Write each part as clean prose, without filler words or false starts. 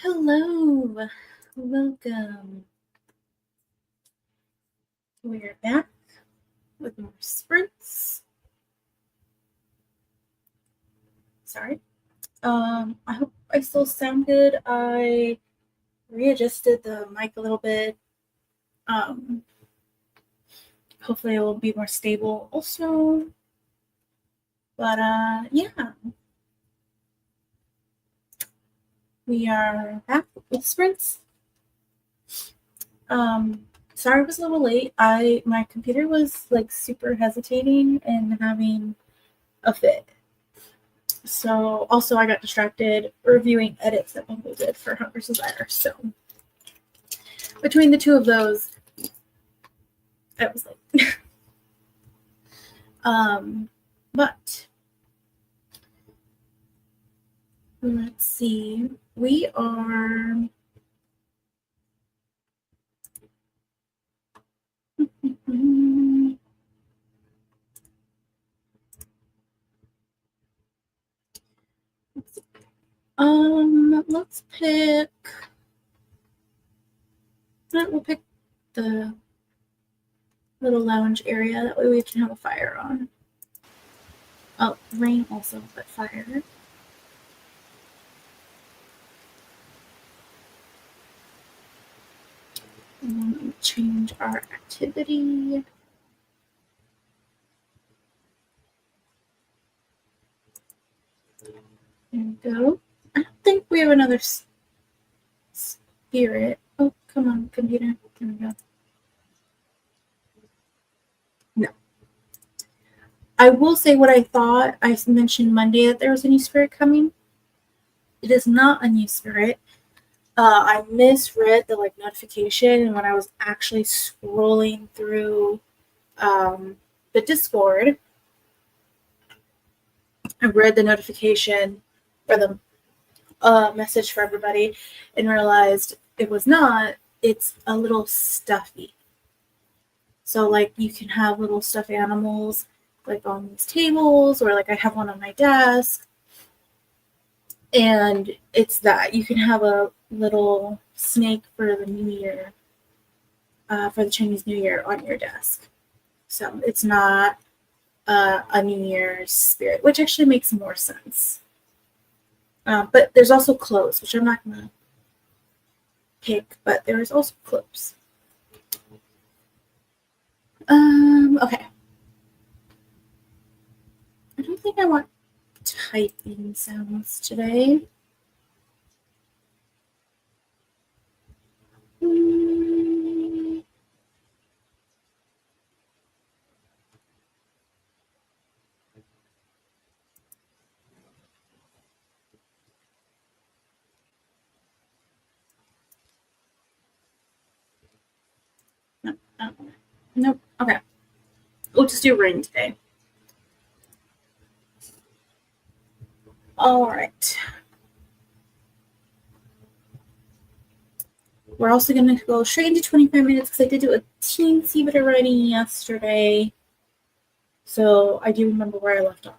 Hello, welcome. We're back with more sprints. Sorry. I hope I still sound good. I readjusted the mic a little bit. Hopefully it will be more stable also. But yeah. We are back with sprints. Sorry I was a little late. My computer was like super hesitating and having a fit. So also I got distracted reviewing edits that people did for Hunger's Desire. So between the two of those, I was late. But let's see. We are let's pick. We'll pick the little lounge area. That way we can have a fire on. Oh, rain also, but fire. And then we'll change our activity. There we go. I don't think we have another spirit. Oh, come on, computer. There we go. No. I will say what I thought. I mentioned Monday that there was a new spirit coming. It is not a new spirit. I misread the notification when I was actually scrolling through the Discord. I read the notification or the message for everybody and realized it was not. It's a little stuffy. So you can have little stuffed animals on these tables, or I have one on my desk. And it's that you can have a little snake for the New Year, for the Chinese New Year on your desk. So it's not a New Year's spirit, which actually makes more sense. But there's also clothes, which I'm not going to pick, but there is also clothes. Okay. I don't think I want typing sounds today. Nope. Okay. We'll just do rain today. All right. We're also going to go straight into 25 minutes because I did do a teensy bit of writing yesterday. So I do remember where I left off.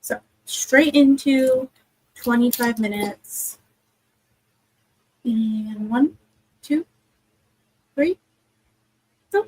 So straight into 25 minutes. And 1, 2, 3, go.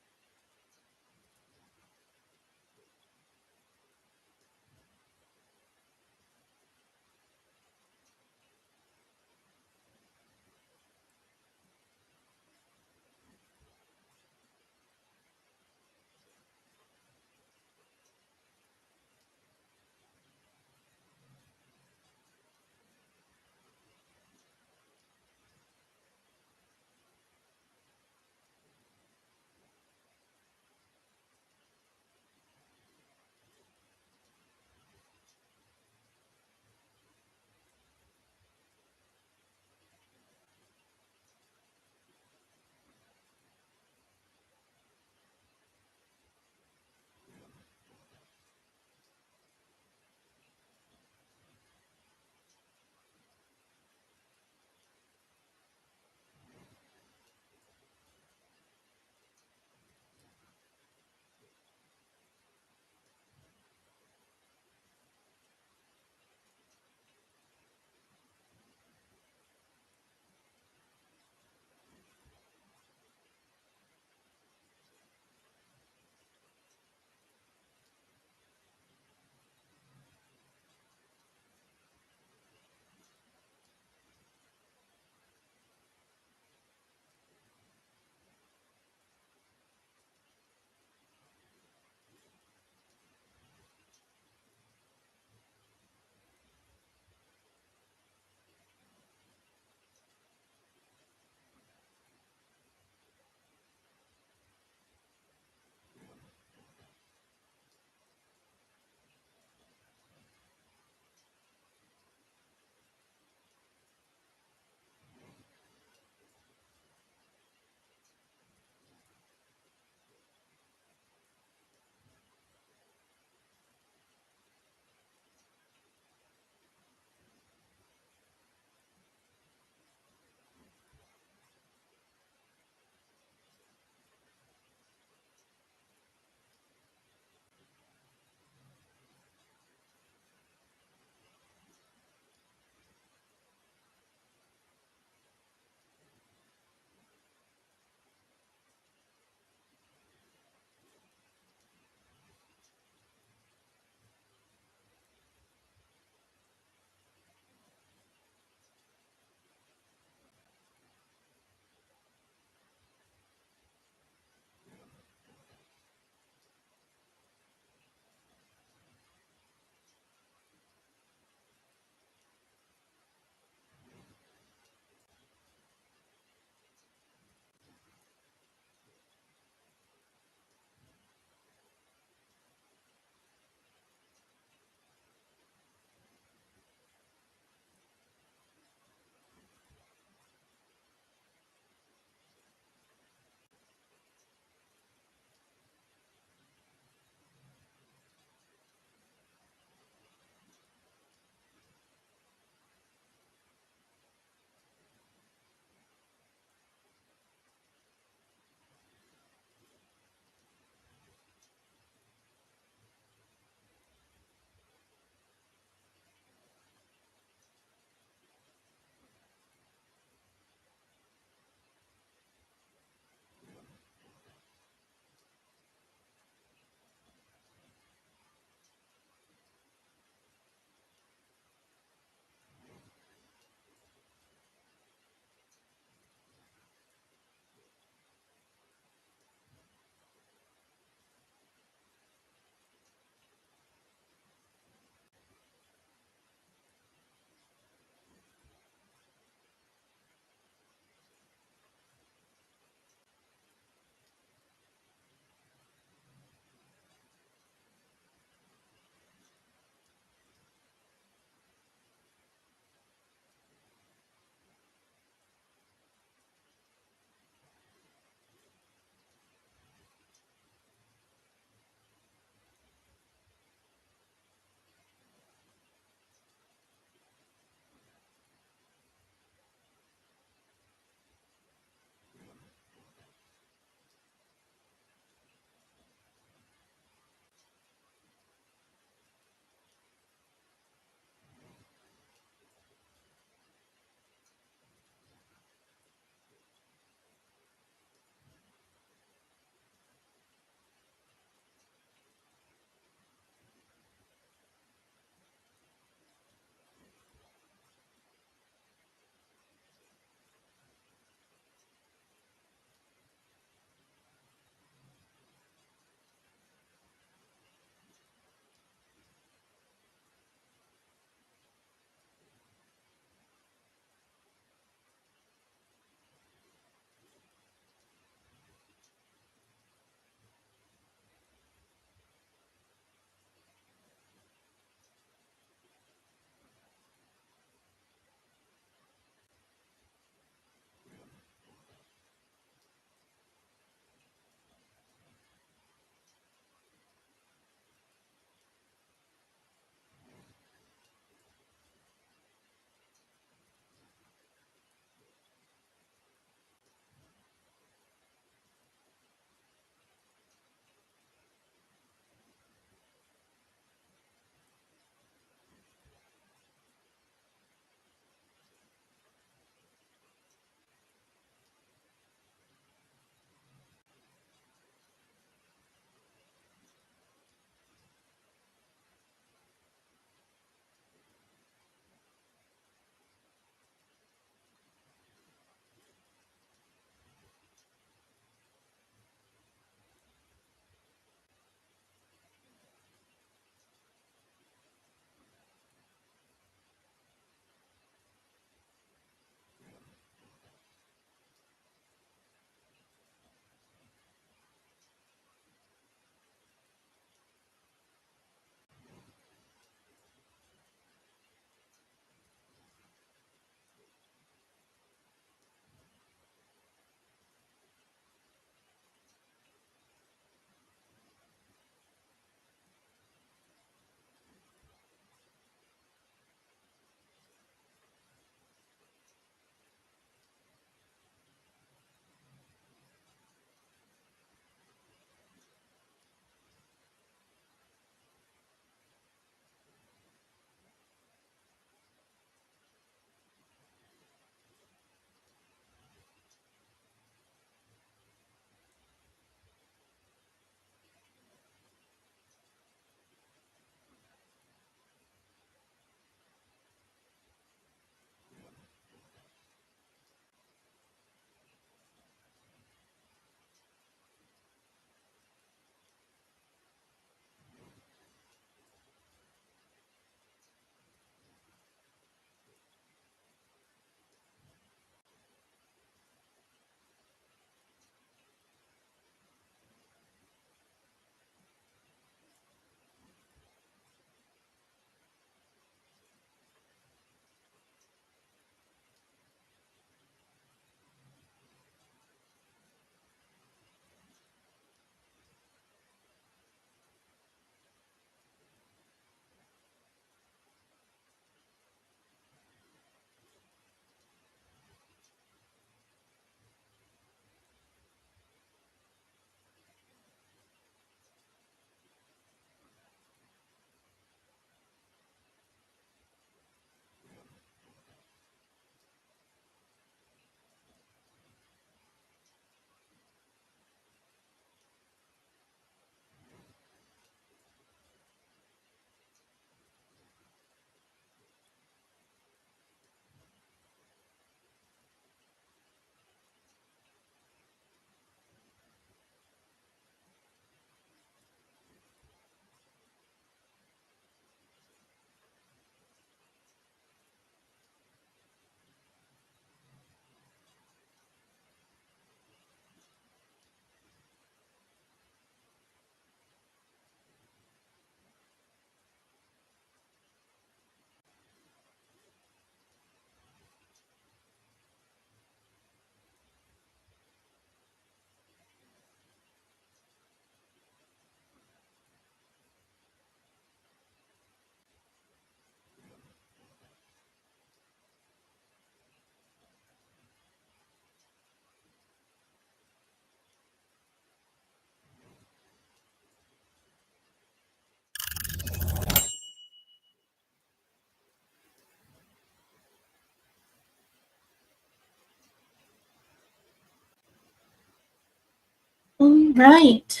Right.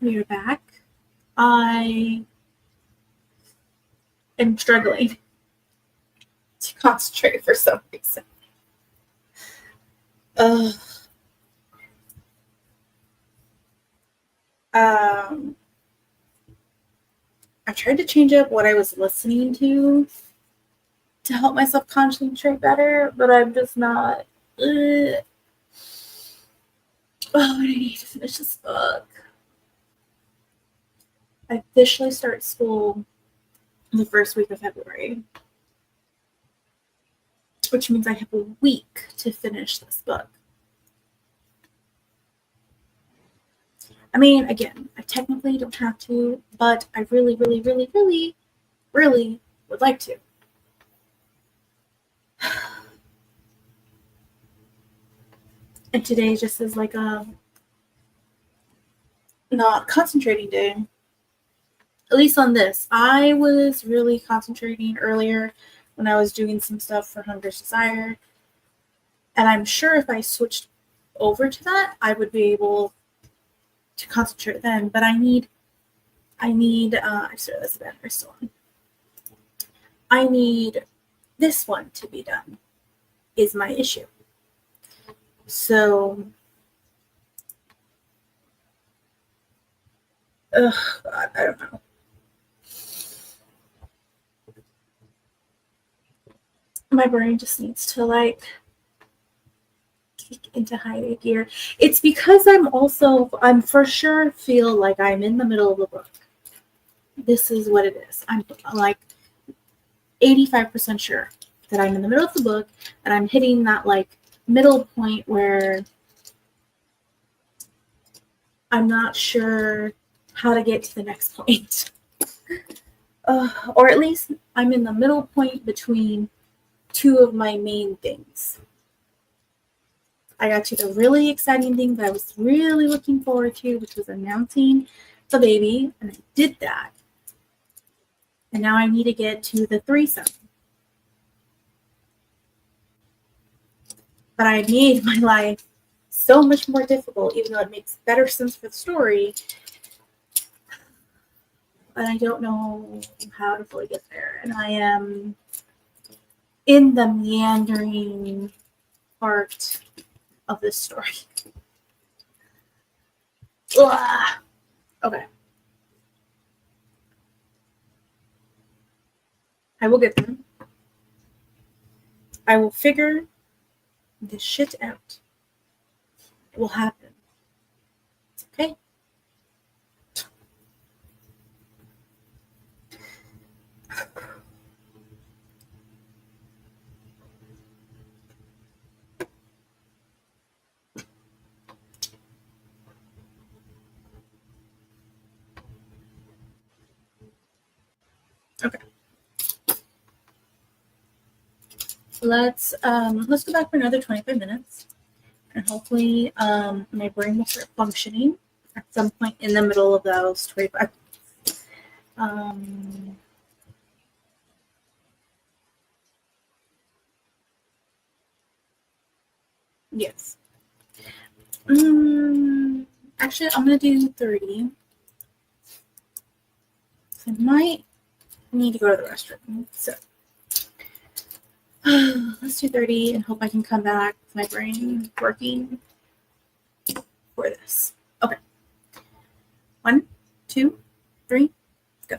We are back. I am struggling to concentrate for some reason. I tried to change up what I was listening to help myself concentrate better, but I'm just not. Oh, I need to finish this book. I officially start school the first week of February, which means I have a week to finish this book. I mean, again, I technically don't have to, but I really, really, really, really, really would like to. And today just is like a not concentrating day. At least on this. I was really concentrating earlier when I was doing some stuff for Hunger's Desire. And I'm sure if I switched over to that, I would be able to concentrate then. But I need I started this banner still on. I need this one to be done is my issue. So God, I don't know. My brain just needs to like kick into high gear. It's because I'm for sure feel like I'm in the middle of the book. This is what it is. I'm like 85% sure that I'm in the middle of the book and I'm hitting that like middle point where I'm not sure how to get to the next point. Or at least I'm in the middle point between two of my main things. I got to the really exciting thing that I was really looking forward to, which was announcing the baby, and I did that. And now I need to get to the threesome. But I made my life so much more difficult, even though it makes better sense for the story. And I don't know how to fully get there. And I am in the meandering part of this story. Ugh. Okay. I will get them. I will figure this shit out. It will happen. It's okay. Okay. Let's go back for another 25 minutes. And hopefully my brain will start functioning at some point in the middle of those 25 minutes. Yes. Actually, I'm going to do 30. I might need to go to the restroom. So let's do 30 and hope I can come back with my brain working for this. Okay. 1, 2, 3, go.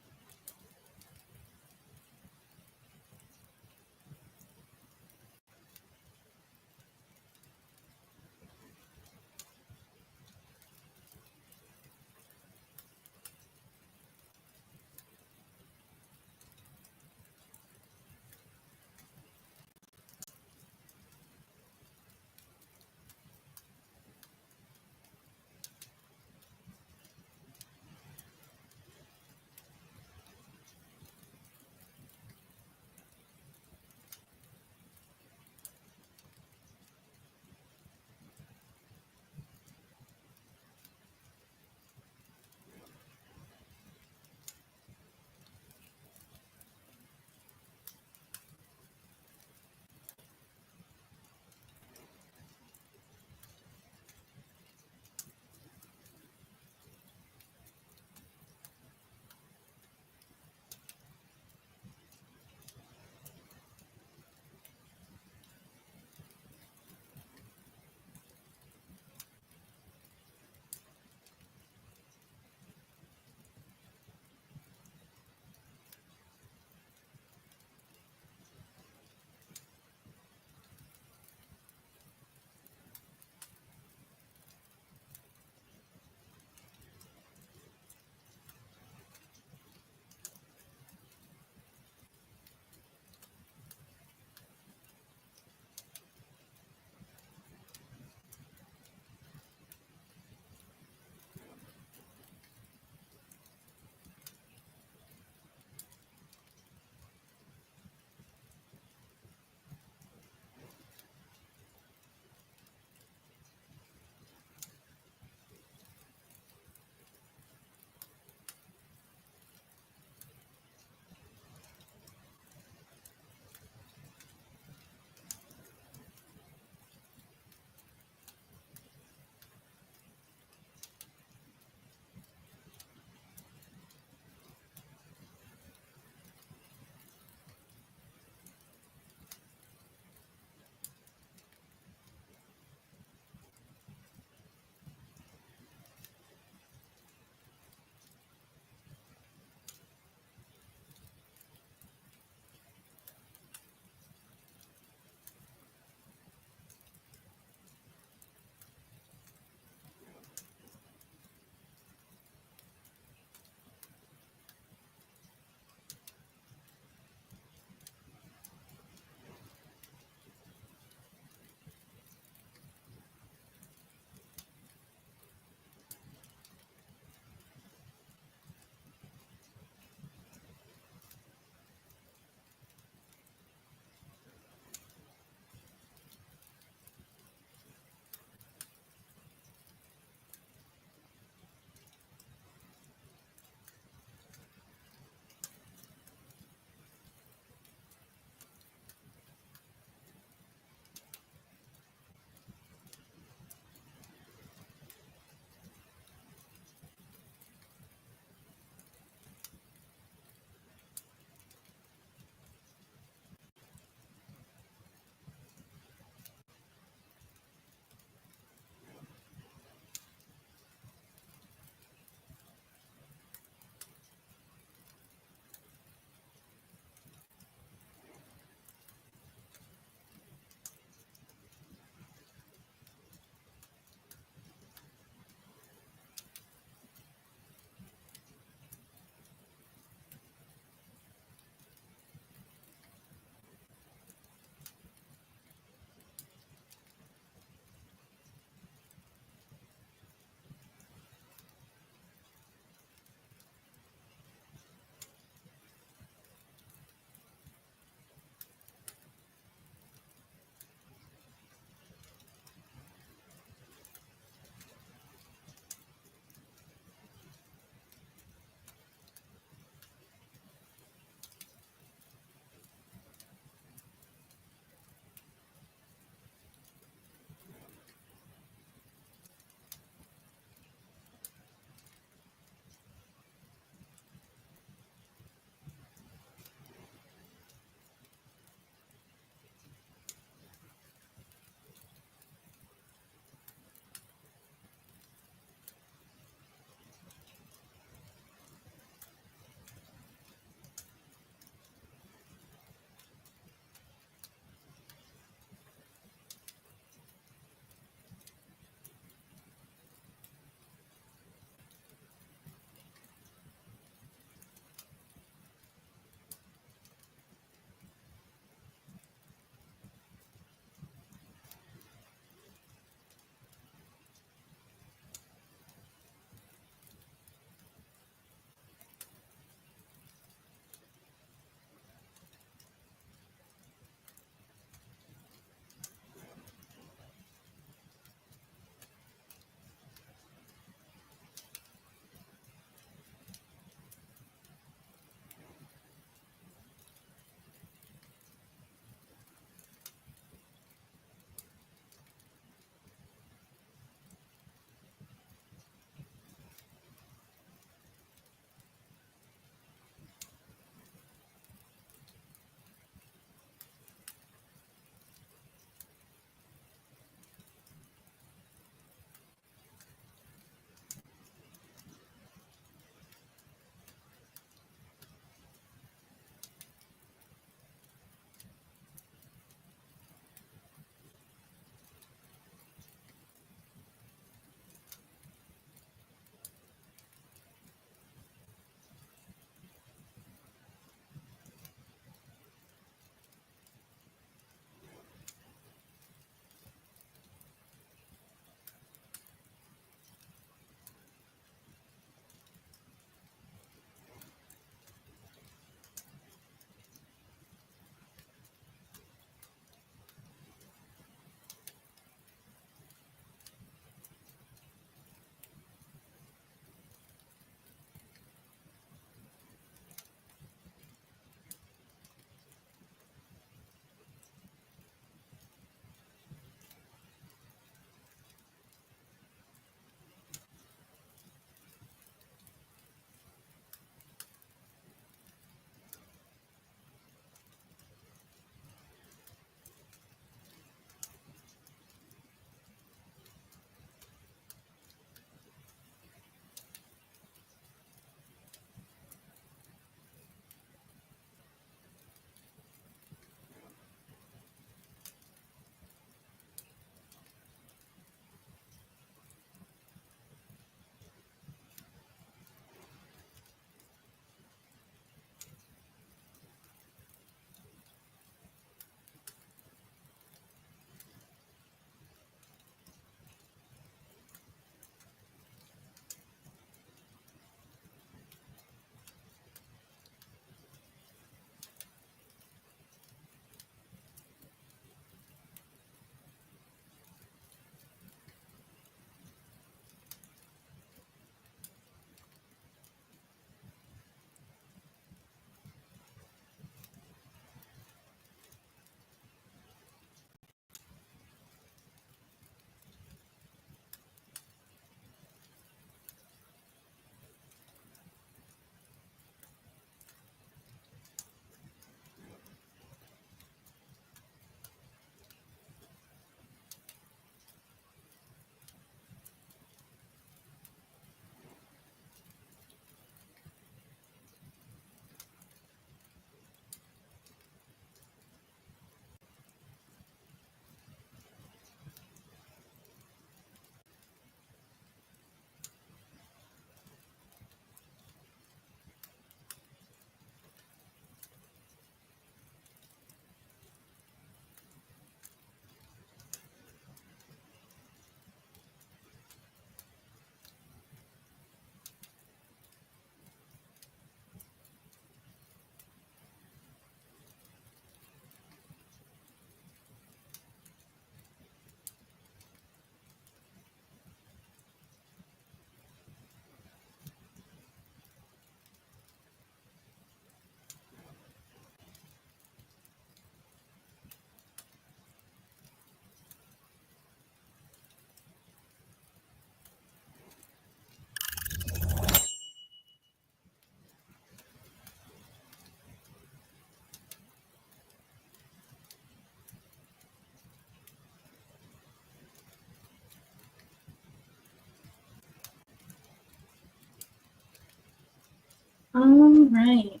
All right.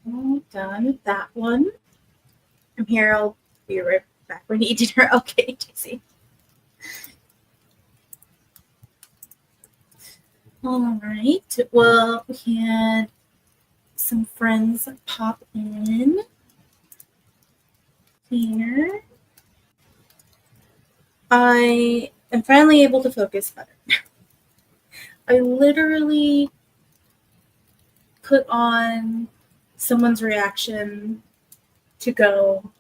All done with that one. I'm here. I'll be right back when you eat dinner. Okay, JC. All right. Well, we had some friends pop in here. I am finally able to focus better. I literally put on someone's reaction to go,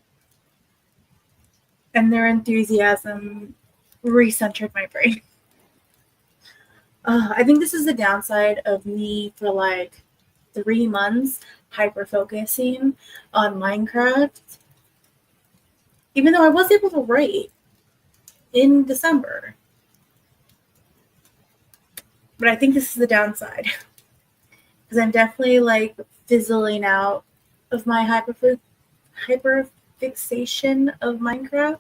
and their enthusiasm recentered my brain. I think this is the downside of me for like 3 months hyper focusing on Minecraft. Even though I was able to write in December. But I think this is the downside. Because I'm definitely like fizzling out of my hyper fixation of Minecraft.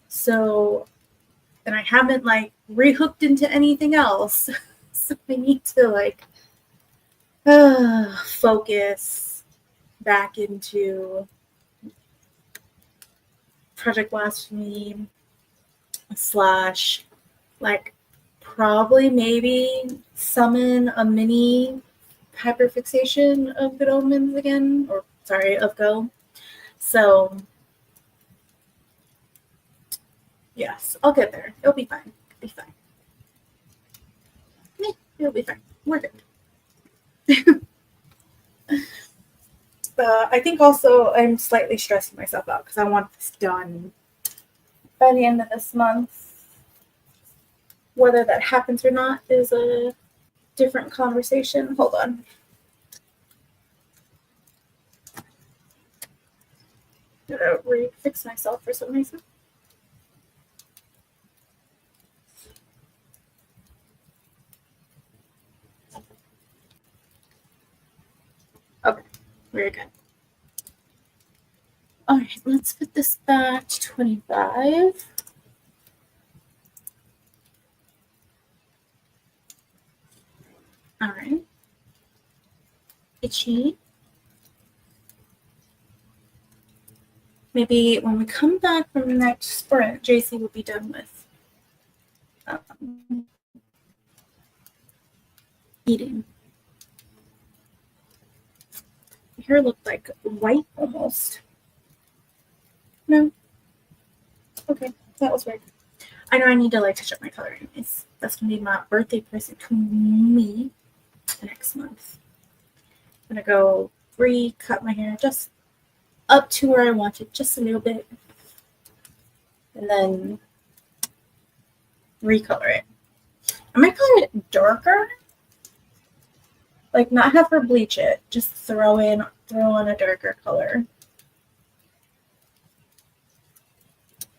So, and I haven't like rehooked into anything else. So I need to like focus back into Project Blasphemy / like probably maybe summon a mini hyperfixation of Good Omens again, or sorry, of Go. So yes, I'll get there. It'll be fine. It'll be fine. It'll be fine. We're good. I think also I'm slightly stressing myself out because I want this done by the end of this month. Whether that happens or not is a different conversation. Hold on. I'm gonna refix myself for some reason. Okay, very good. All right, let's put this back to 25. All right. Itchy. Maybe when we come back from the next sprint, JC will be done with eating. Your hair looked like white almost. No? Okay, that was weird. I know I need to like touch up my color anyways. That's gonna be my birthday present to me next month. I'm gonna go recut my hair just up to where I want it, just a little bit. And then recolor it. I might color it darker. Like not have her bleach it, just throw on a darker color.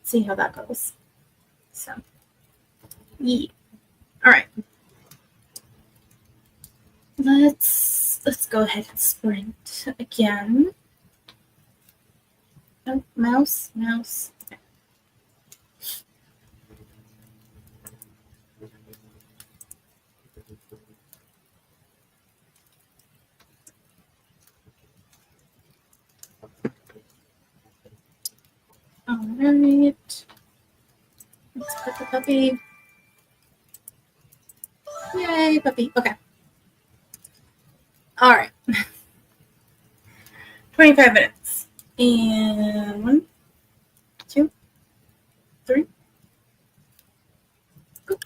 See how that goes. So, yeah. All right. Let's go ahead and sprint again. Oh, mouse. All right. Let's put the puppy. Yay, puppy. Okay. All right. 25 minutes. And 1, 2, 3. Go.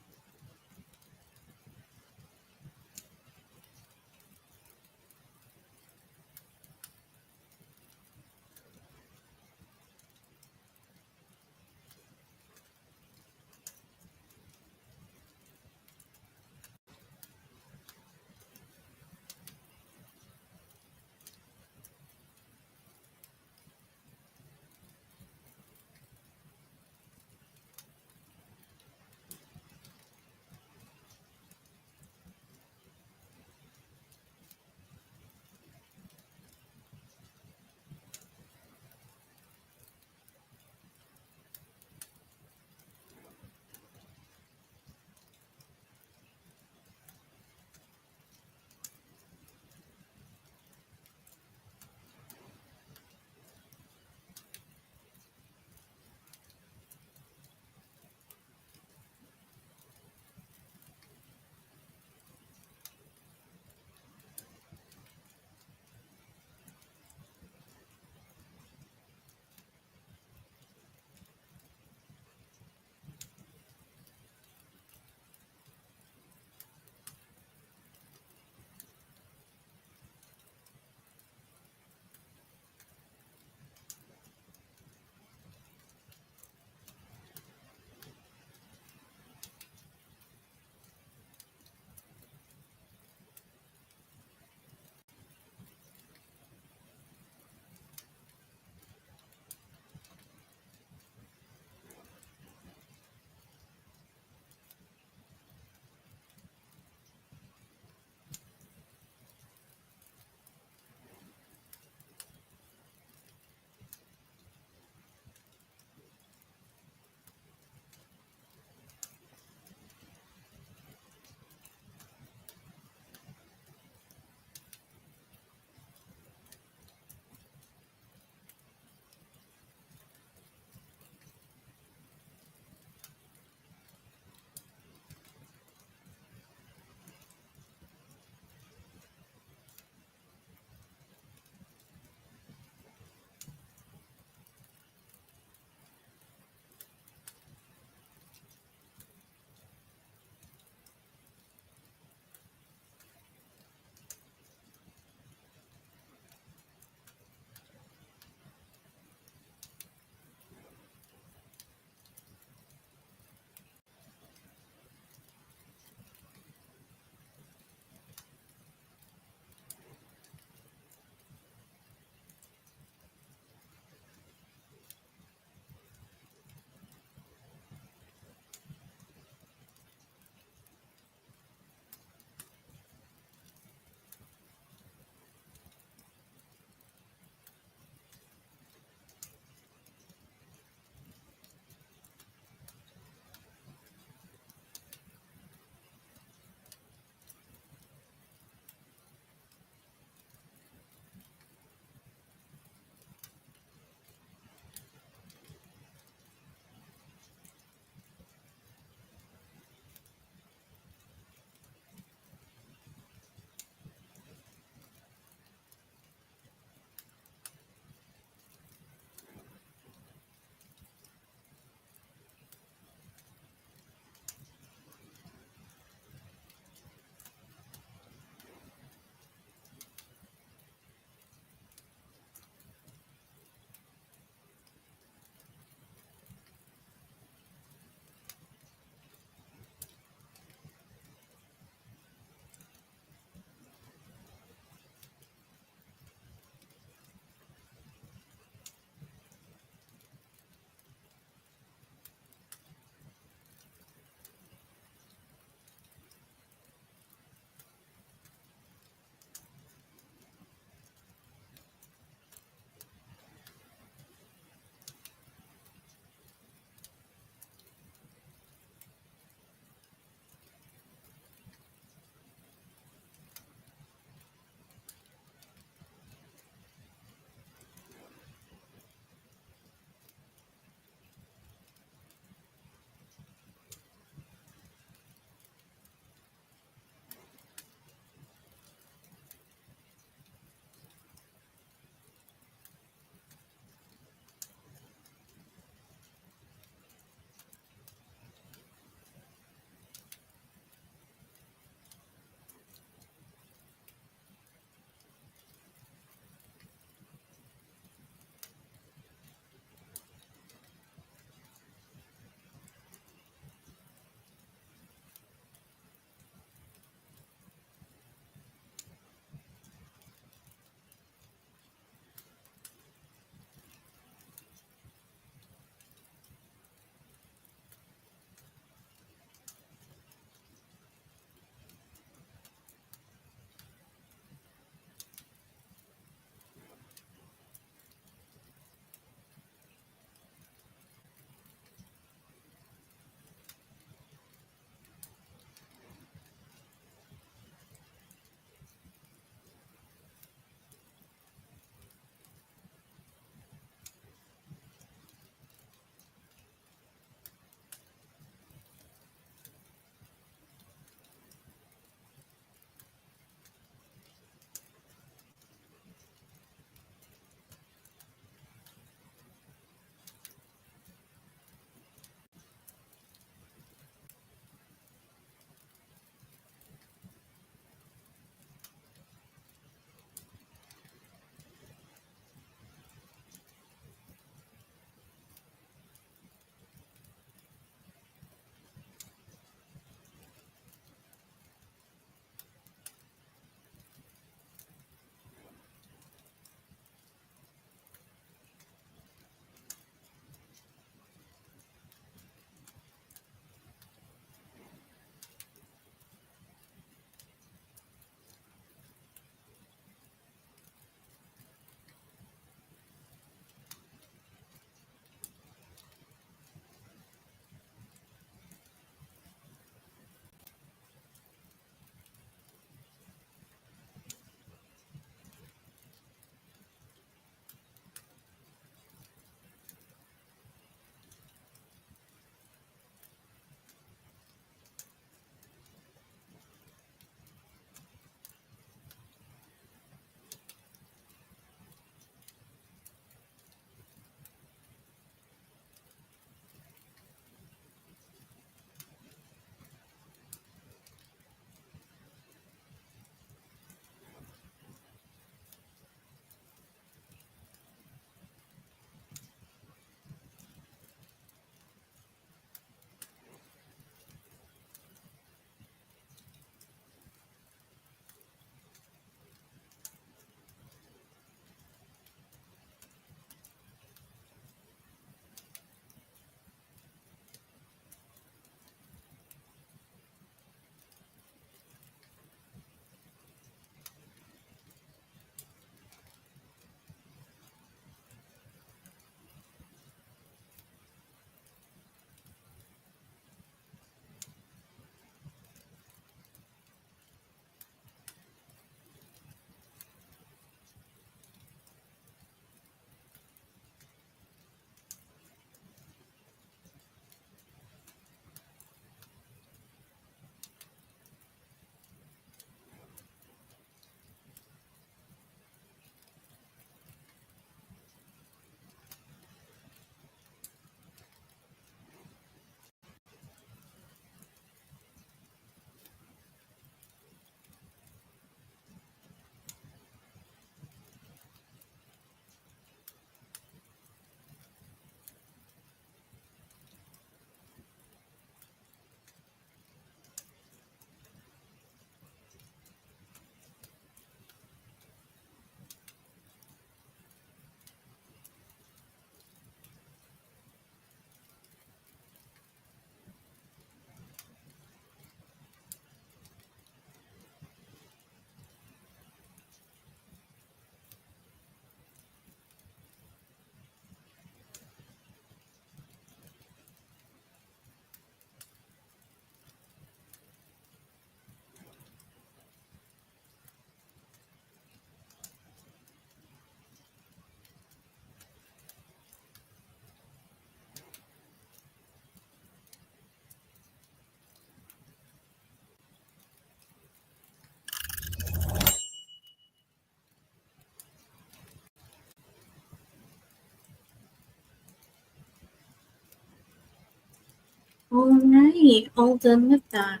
All right, all done with that.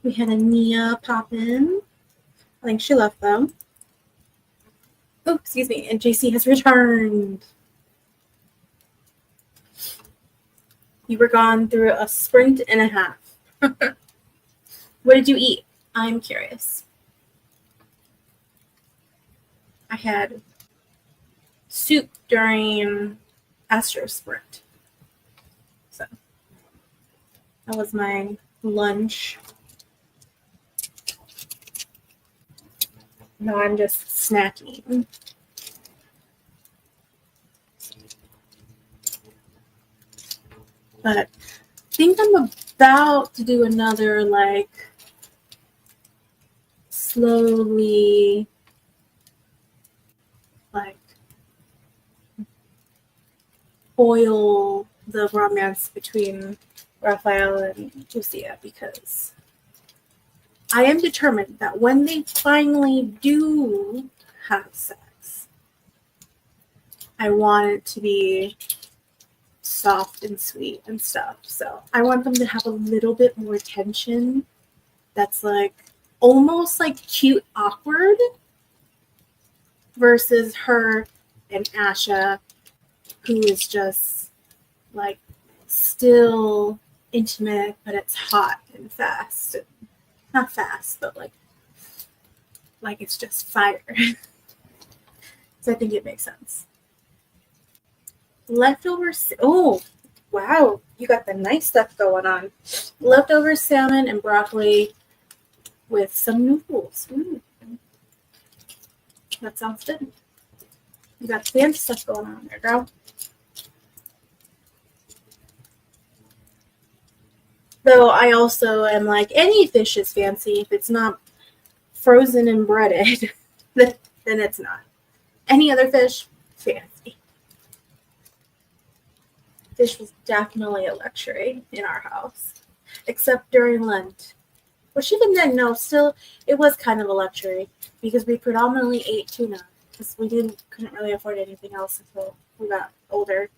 We had a Nia pop in. I think she left though. Oh, excuse me. And JC has returned. You were gone through a sprint and a half. What did you eat? I'm curious. I had soup during Astro's sprint. So that was my lunch. Now I'm just snacking. But I think I'm about to do another like slowly like boil the romance between Raphael and Lucia, because I am determined that when they finally do have sex, I want it to be soft and sweet and stuff. So I want them to have a little bit more tension that's like almost like cute awkward versus her and Asha, who is just like still intimate, but it's hot and fast. Not fast, but like it's just fire. So I think it makes sense. Leftover. Oh, wow. You got the nice stuff going on. Leftover salmon and broccoli with some noodles. That sounds good. You got fancy stuff going on there, girl. Though I also am like, any fish is fancy if it's not frozen and breaded, then it's not. Any other fish, fancy. Fish was definitely a luxury in our house, except during Lent. Which even then, no, still, it was kind of a luxury because we predominantly ate tuna because we couldn't really afford anything else until we got older.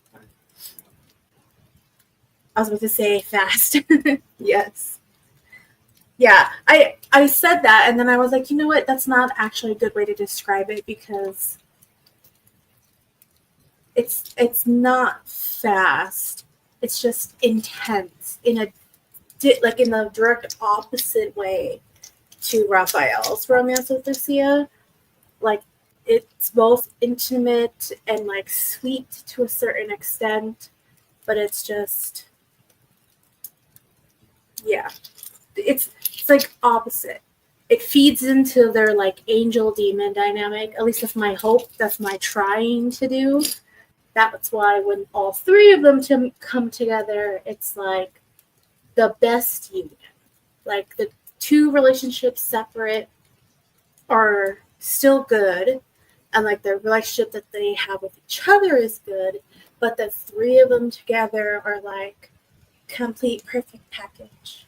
I was about to say fast. Yes. Yeah, I said that, and then I was like, you know what? That's not actually a good way to describe it, because it's not fast. It's just intense in the direct opposite way to Raphael's romance with Lucia. Like, it's both intimate and like sweet to a certain extent, but it's just, yeah, it's like opposite. It feeds into their like angel demon dynamic. At least that's my hope. That's my trying to do. That's why when all three of them come together, it's like the best union. Like, the two relationships separate are still good, and like the relationship that they have with each other is good, but the three of them together are like complete perfect package.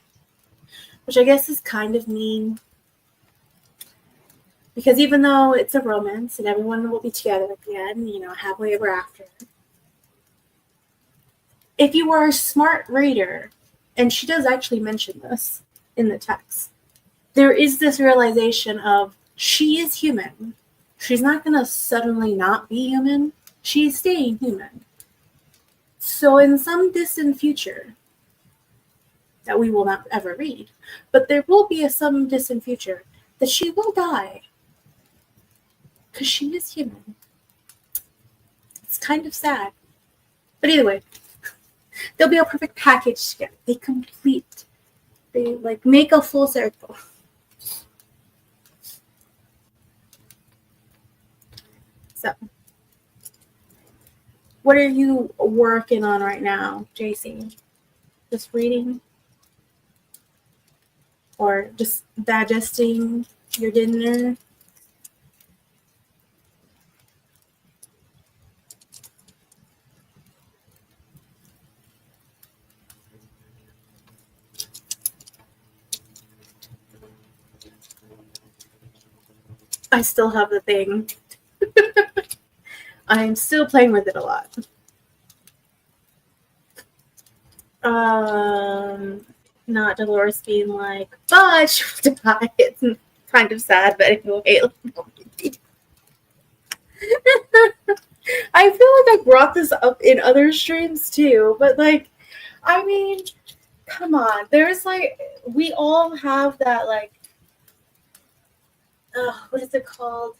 Which I guess is kind of mean, because even though it's a romance and everyone will be together at the end, happily ever after, if you are a smart reader, and she does actually mention this in the text, there is this realization of she is human. She's not going to suddenly not be human. She's staying human. So in some distant future that we will not ever read, but there will be some distant future that she will die, because she is human. It's kind of sad. But either way, they'll be a perfect package together. They like make a full circle. So, what are you working on right now, JC? Just reading? Or just digesting your dinner? I still have the thing. I'm still playing with it a lot. Not Dolores being like, but she'll die. It's kind of sad, but anyway. I feel like I brought this up in other streams too, but like, I mean, come on. There's like, we all have that like, what is it called?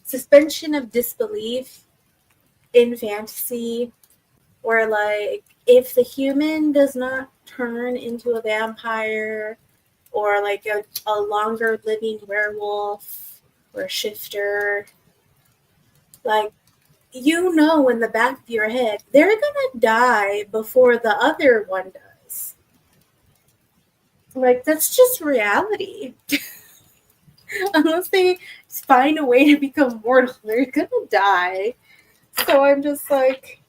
Suspension of disbelief in fantasy, where like, if the human does not turn into a vampire or like a longer living werewolf or a shifter, like, you know, in the back of your head, they're gonna die before the other one does. Like, that's just reality. Unless they find a way to become mortal, they're gonna die. So I'm just like,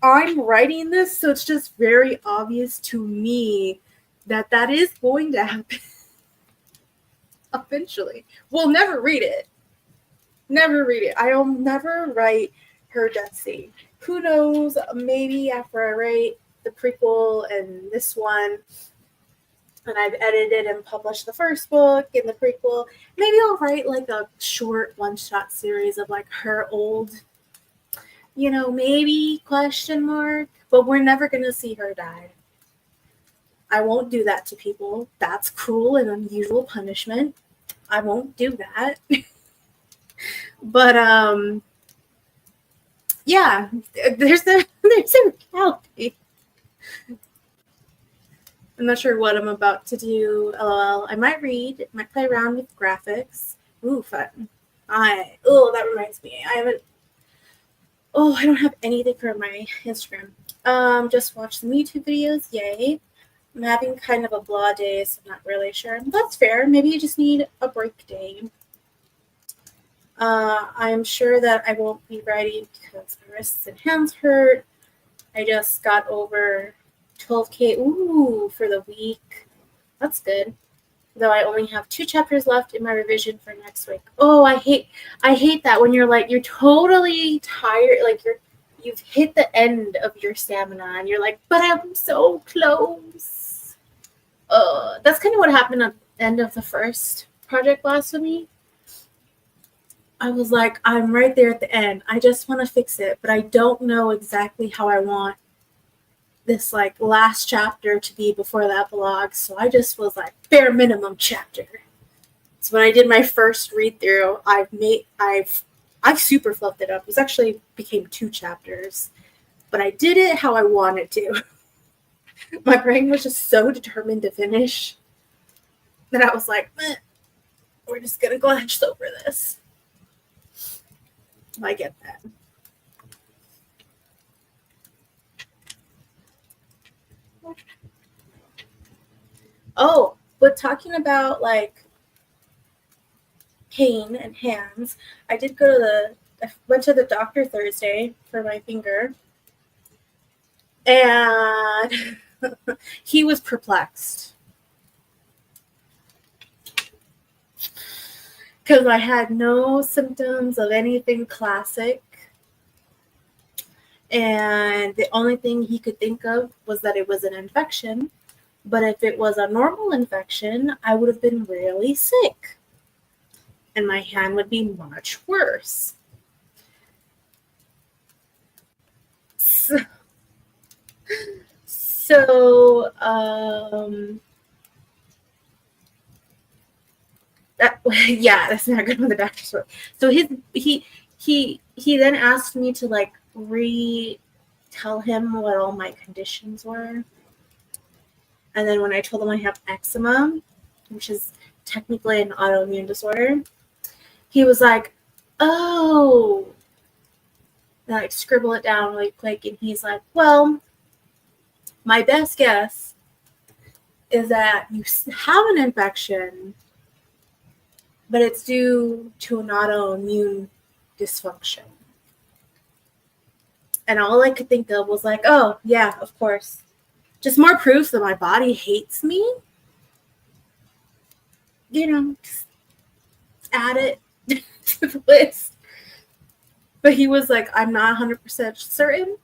I'm writing this, so it's just very obvious to me that that is going to happen eventually. We'll never read it. Never read it. I'll never write her death scene. Who knows? Maybe after I write the prequel and this one, and I've edited and published the first book and the prequel, maybe I'll write like a short one-shot series of like her old, you know, maybe question mark, but we're never going to see her die. I won't do that to people. That's cruel and unusual punishment. I won't do that. But yeah, there's a reality. I'm not sure what I'm about to do. LOL. I might read. Might play around with graphics. Ooh, fun. That reminds me. I don't have anything for my Instagram. Just watch some YouTube videos. Yay. I'm having kind of a blah day, so I'm not really sure. That's fair. Maybe you just need a break day. I'm sure that I won't be writing because my wrists and hands hurt. I just got over 12K for the week. That's good. Though I only have 2 chapters left in my revision for next week. Oh, I hate that when you're like, you're totally tired, like you've hit the end of your stamina and you're like, but I'm so close. That's kind of what happened at the end of the first Project Blasphemy. I was like, I'm right there at the end. I just want to fix it, but I don't know exactly how I want this like last chapter to be before the epilogue. So I just was like, bare minimum chapter. So when I did my first read through, I've super fluffed it up. It was actually became 2 chapters, but I did it how I wanted to. My brain was just so determined to finish that I was like, we're just gonna glance over this. I get that. Oh, but talking about like pain and hands, I went to the doctor Thursday for my finger, and he was perplexed because I had no symptoms of anything classic. And the only thing he could think of was that it was an infection. But if it was a normal infection, I would have been really sick. And my hand would be much worse. So that's not good when the doctor's work. So he then asked me to like tell him what all my conditions were. And then when I told him I have eczema, which is technically an autoimmune disorder, he was like, oh, and I like scribble it down really quick. And he's like, well, my best guess is that you have an infection, but it's due to an autoimmune dysfunction. And all I could think of was like, oh, yeah, of course. Just more proof that my body hates me. You know, just add it to the list. But he was like, I'm not 100% certain.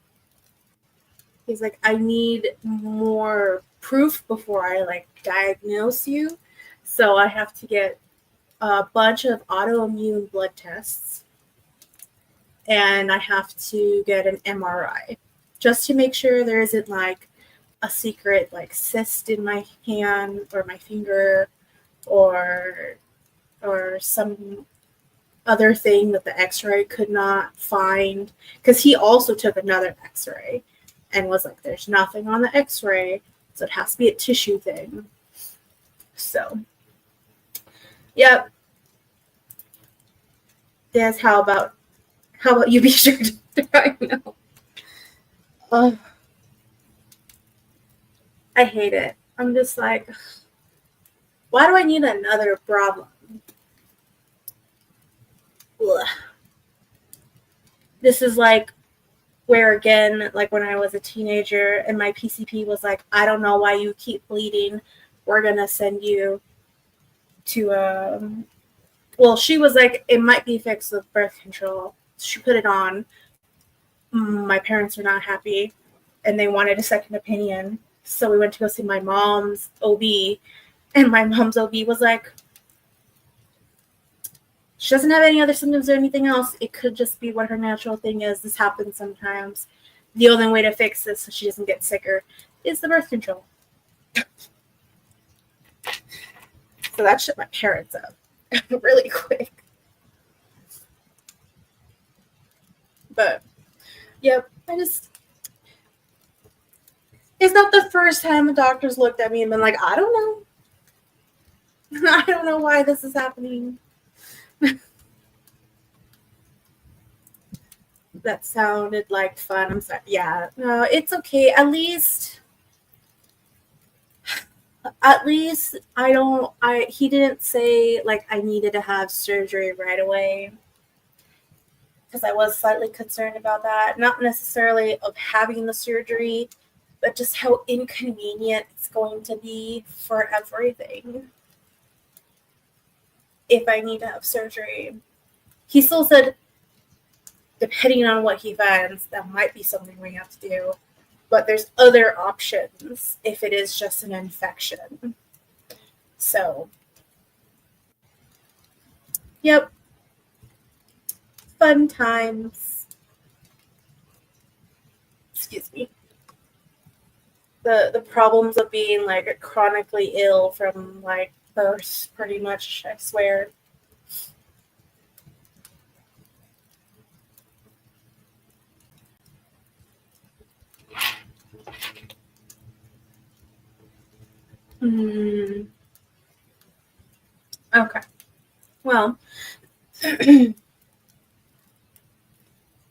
He's like, I need more proof before I like diagnose you. So I have to get a bunch of autoimmune blood tests and I have to get an MRI just to make sure there isn't like a secret like cyst in my hand or my finger or some other thing that the x-ray could not find, because he also took another x-ray and was like, there's nothing on the x-ray, so it has to be a tissue thing. So yep. Des, how about you be sure to I know. I hate it. I'm just like, why do I need another problem? Ugh. This is like where, again, like when I was a teenager and my PCP was like, I don't know why you keep bleeding. We're going to send you to, well, she was like, it might be fixed with birth control. She put it on. My parents were not happy and they wanted a second opinion. So we went to go see my mom's OB, and my mom's OB was like, she doesn't have any other symptoms or anything else. It could just be what her natural thing is. This happens sometimes. The only way to fix this so she doesn't get sicker is the birth control. So that shut my parents up really quick. But, yep, it's not the first time the doctors looked at me and been like, I don't know. I don't know why this is happening. That sounded like fun. I'm sorry. Yeah, no, it's okay. At least he didn't say like I needed to have surgery right away, because I was slightly concerned about that. Not necessarily of having the surgery, but just how inconvenient it's going to be for everything if I need to have surgery. He still said, depending on what he finds, that might be something we have to do. But there's other options if it is just an infection. So, yep. Fun times. Excuse me. The problems of being like chronically ill from like birth, pretty much, I swear. Okay. Well,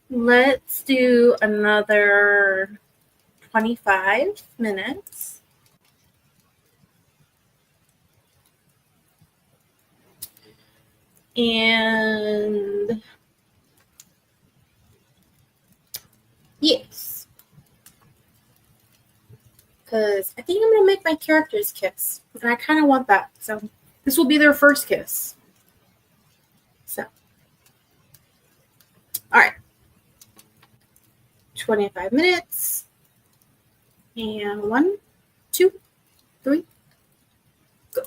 let's do another 25 minutes. And yes. Because I think I'm going to make my characters kiss. And I kind of want that. So this will be their first kiss. So. All right. 25 minutes. And 1, 2, 3, go.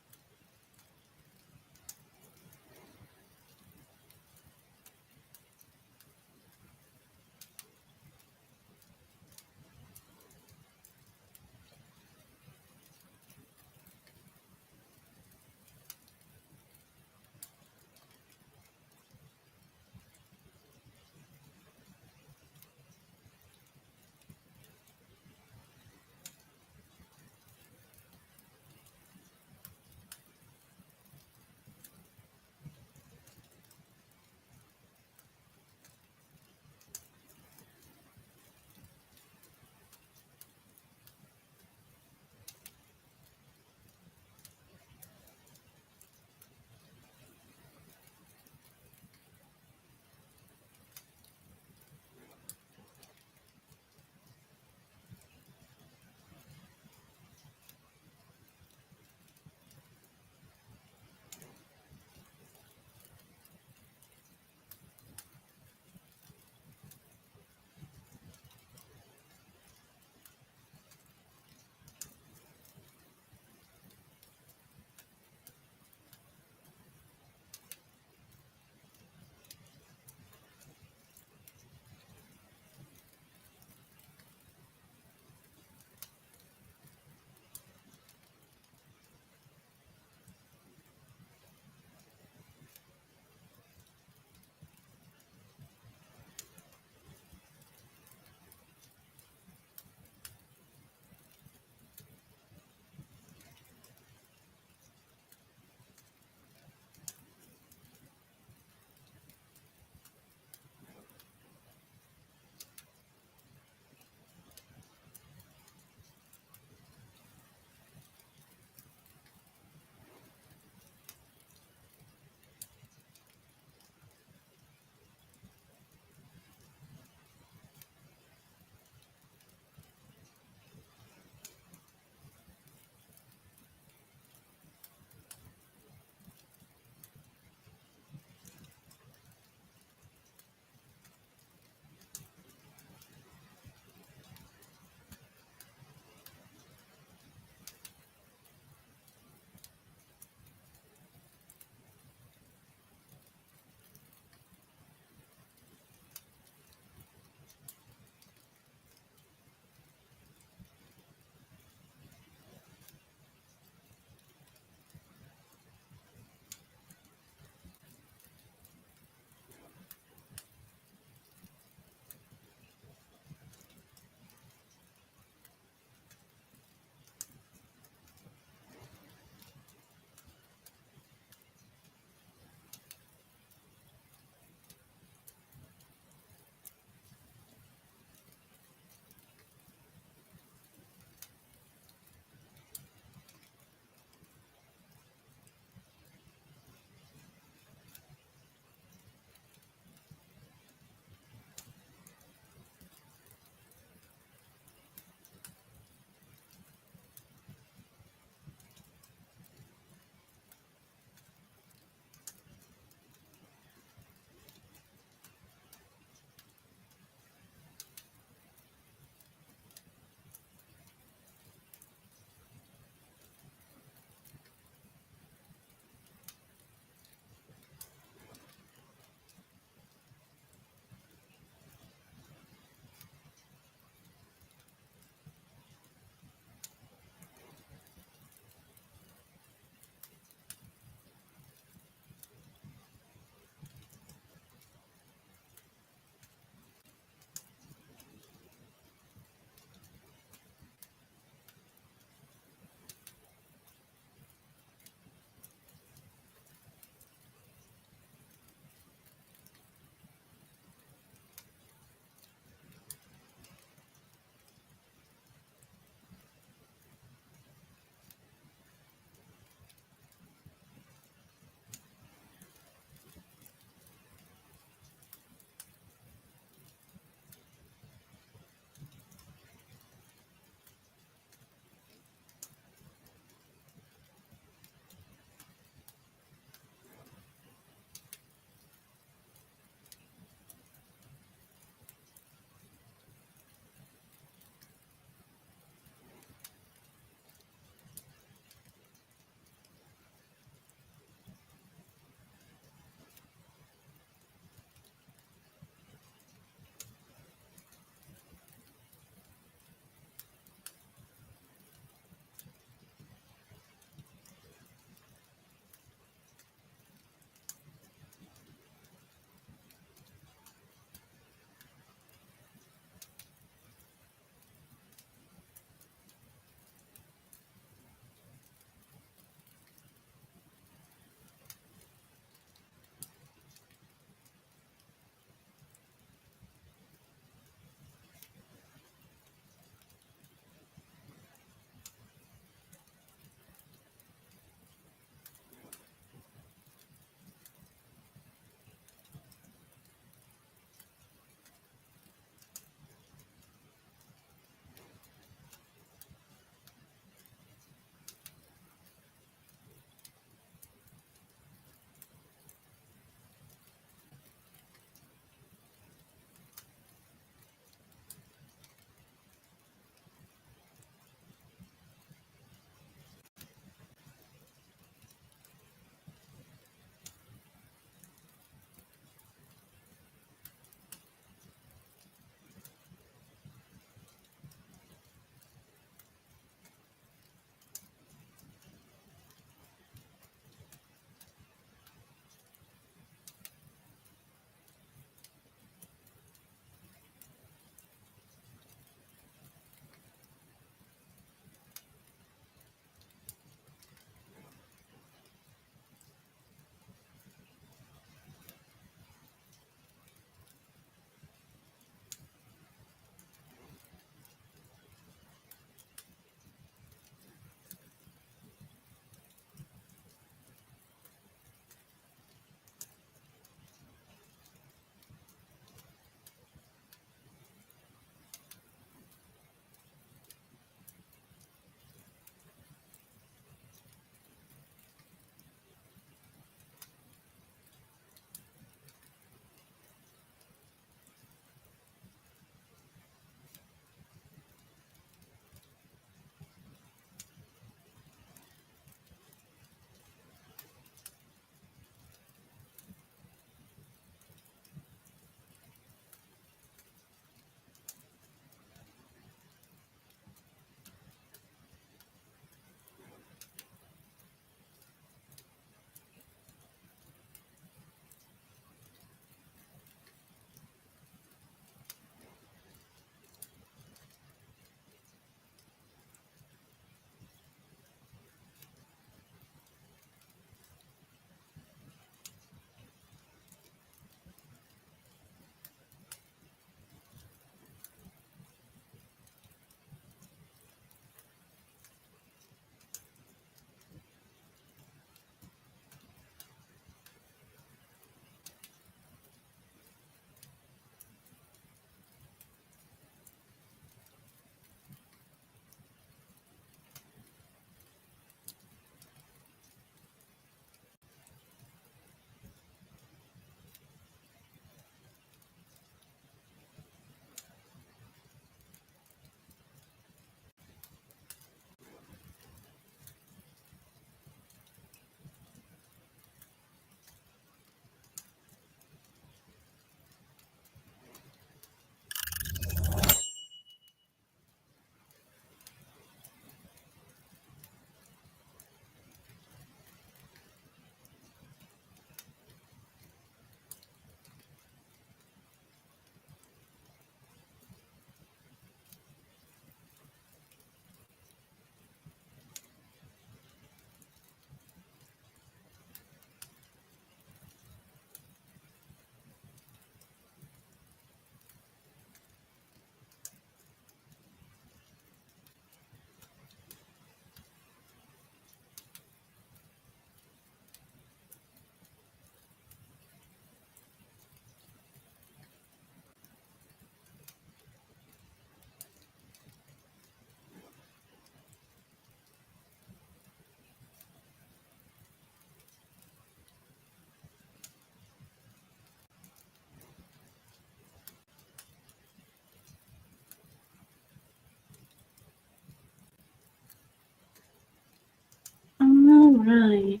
right.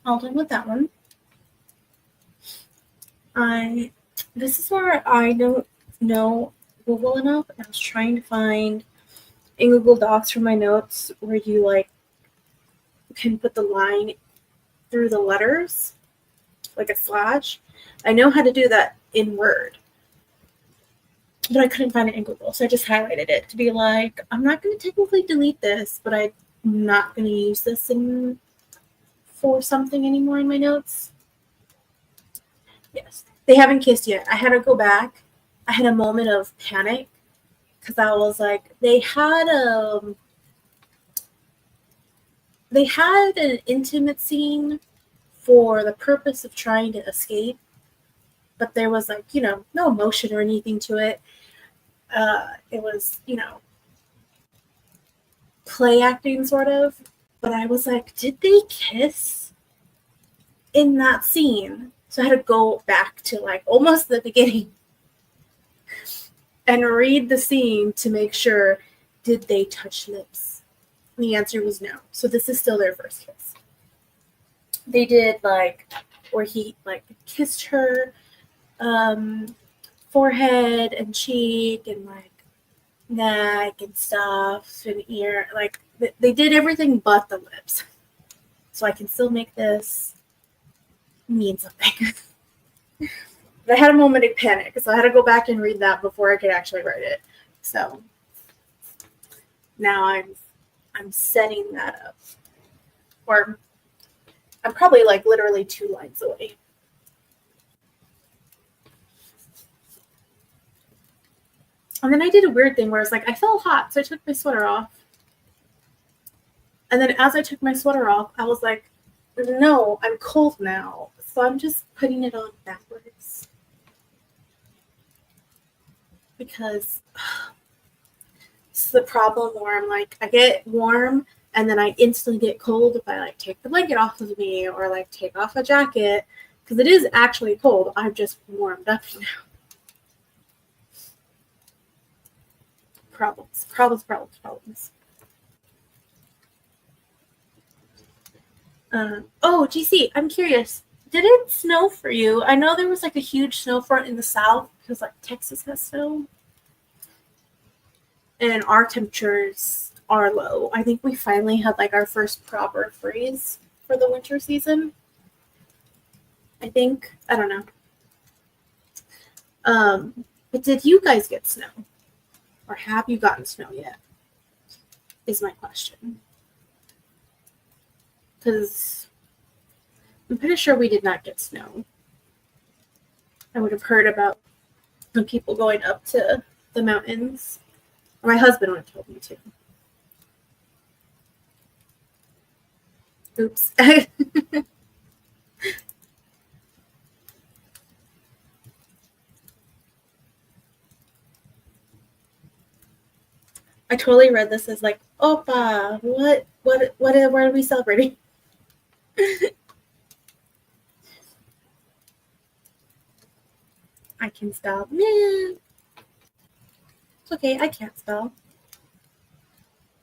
All done with that one. This is where I don't know Google enough. I was trying to find in Google Docs for my notes where you like can put the line through the letters, like a slash. I know how to do that in Word, but I couldn't find it in Google, so I just highlighted it to be like, I'm not going to technically delete this, but I'm not going to use this for something anymore in my notes. Yes, they haven't kissed yet. I had to go back. I had a moment of panic because I was like, they had an intimate scene for the purpose of trying to escape, but there was like, no emotion or anything to it. It was, play acting sort of. But I was like, did they kiss in that scene? So I had to go back to like almost the beginning and read the scene to make sure, did they touch lips? And the answer was no. So this is still their first kiss. They did like, where he like kissed her forehead and cheek and like neck and stuff and ear. Like they did everything but the lips. So I can still make this mean something. But I had a moment of panic, so I had to go back and read that before I could actually write it. So now I'm setting that up. Or I'm probably like literally 2 lines away. And then I did a weird thing where it's like I felt hot, so I took my sweater off. And then as I took my sweater off, I was like, no, I'm cold now. So I'm just putting it on backwards. Because this is the problem where I'm like, I get warm and then I instantly get cold if I like take the blanket off of me or like take off a jacket. Because it is actually cold. I've just warmed up now. Problems. GC, I'm curious. Did it snow for you? I know there was like a huge snow front in the south because like Texas has snow. And our temperatures are low. I think we finally had like our first proper freeze for the winter season. I think. I don't know. But did you guys get snow? Or have you gotten snow yet? Is my question. Because I'm pretty sure we did not get snow. I would have heard about the people going up to the mountains. Or my husband would have told me to. Oops. I totally read this as like, Opa, what are we celebrating? I can spell. Meh. It's okay, I can't spell.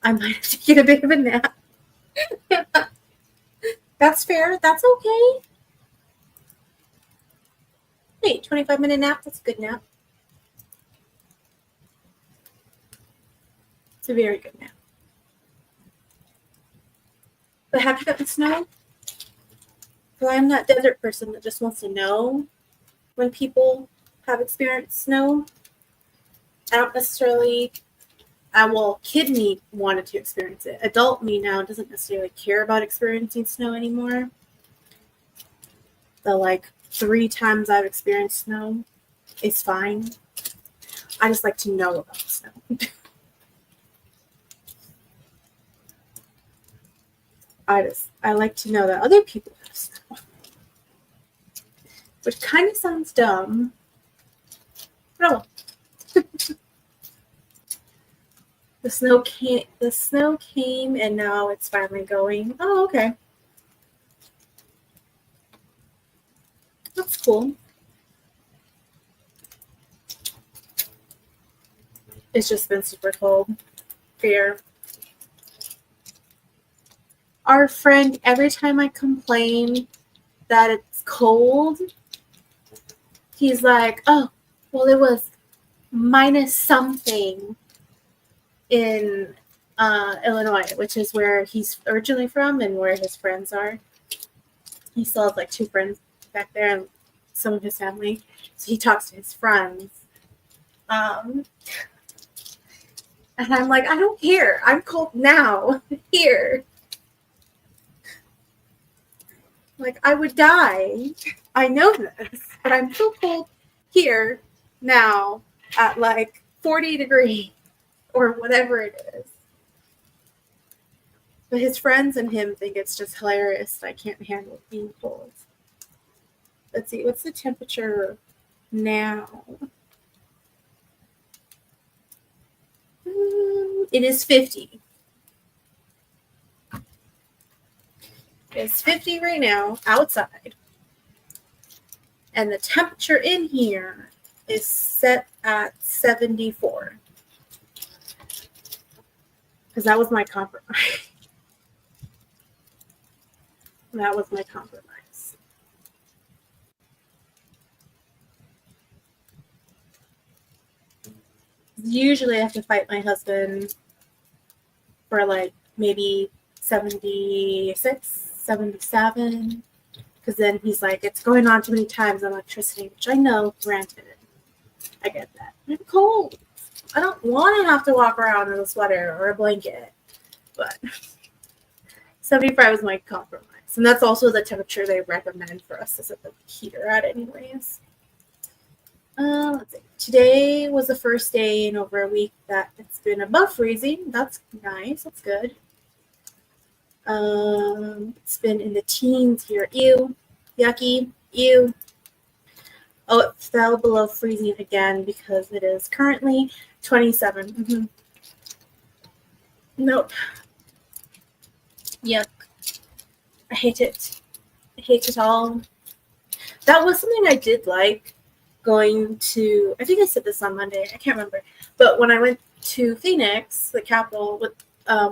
I might have to get a bit of a nap. That's fair. That's okay. Wait, 25-minute nap? That's a good nap. It's a very good nap. But have you gotten snow? Because I'm that desert person that just wants to know when people have experienced snow. I don't necessarily, kid me wanted to experience it. Adult me now doesn't necessarily care about experiencing snow anymore. The like 3 times I've experienced snow is fine. I just like to know about snow. I like to know that other people have snow. Which kind of sounds dumb. But the snow came and now it's finally going. Oh, okay. That's cool. It's just been super cold. Fair. Our friend, every time I complain that it's cold, he's like, oh, well, it was minus something in Illinois, which is where he's originally from and where his friends are. He still has like 2 friends back there and some of his family. So he talks to his friends. And I'm like, I don't care. I'm cold now here. Like, I would die. I know this, but I'm so cold here now at like 40 degrees or whatever it is. But his friends and him think it's just hilarious. I can't handle being cold. Let's see, what's the temperature now? It is 50. It's 50 right now outside. And the temperature in here is set at 74. Because that was my compromise. That was my compromise. Usually I have to fight my husband for like maybe 76, 77. Because then he's like, it's going on too many times on electricity, which I know, granted. I get that. I'm cold. I don't want to have to walk around in a sweater or a blanket. But 75 is my compromise. And that's also the temperature they recommend for us to set the heater at anyways. Let's see. Today was the first day in over a week that it's been above freezing. That's nice. That's good. It's been in the teens here. Ew. Yucky. Ew. Oh, it fell below freezing again because it is currently 27. Mm-hmm. Nope. Yuck. I hate it. I hate it all. That was something I did like going to, I think I said this on Monday, I can't remember. But when I went to Phoenix, the capital, with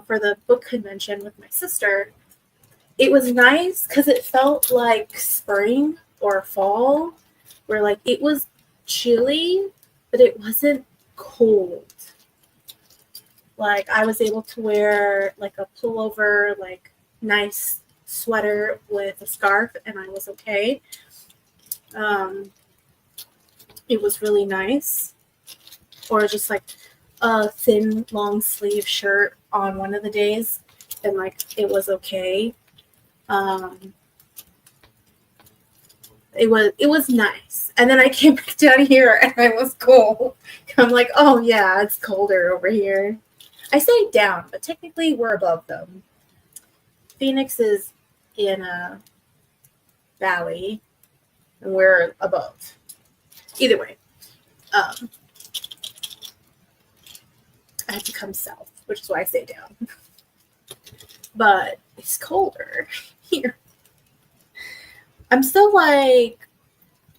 for the book convention with my sister, it was nice because it felt like spring or fall, where like it was chilly, but it wasn't cold. Like I was able to wear like a pullover, like nice sweater with a scarf, and I was okay. It was really nice. Or just like a thin long sleeve shirt on one of the days, and like it was okay. It was nice. And then I came back down here and I was cold. I'm like, oh yeah, it's colder over here. I say down, but technically we're above them. Phoenix is in a valley and we're above. Either way, I have to come south, which is why I say down. But it's colder here. I'm still like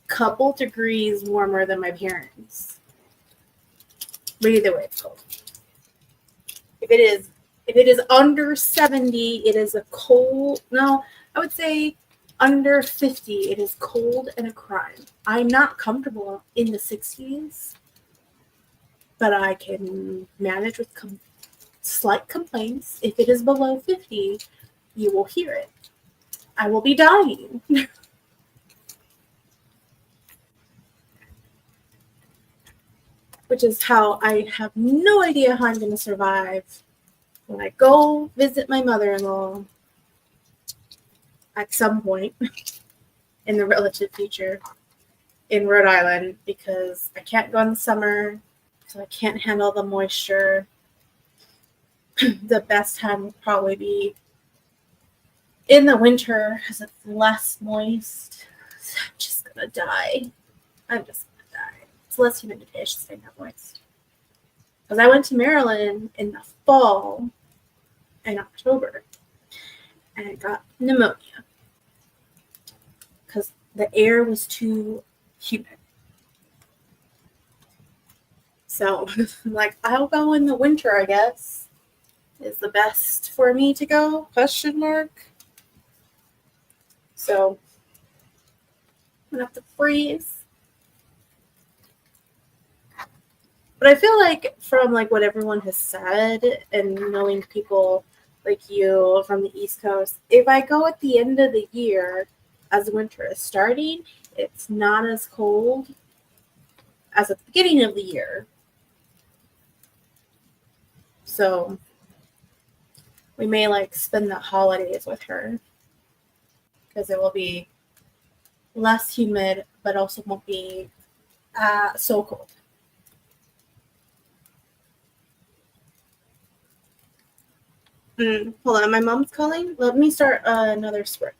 a couple degrees warmer than my parents. But either way, it's cold. If it is under 70, it is a cold. No, I would say under 50, it is cold and a crime. I'm not comfortable in the 60s, but I can manage with slight complaints. If it is below 50, you will hear it. I will be dying. Which is how I have no idea how I'm going to survive when I go visit my mother-in-law at some point in the relative future in Rhode Island, because I can't go in the summer, so I can't handle the moisture. The best time would probably be in the winter because it's less moist. So I'm just going to die. I'm just going to die. It's less humidity. I should say not moist. Because I went to Maryland in the fall in October and I got pneumonia because the air was too humid. So I'm like, I'll go in the winter, I guess. is the best for me to go, question mark. So I'm gonna have to freeze. But I feel like from like what everyone has said and knowing people like you from the East Coast, if I go at the end of the year as winter is starting, it's not as cold as at the beginning of the year. So we may like spend the holidays with her because it will be less humid, but also won't be so cold. Hold on, my mom's calling. Let me start another script.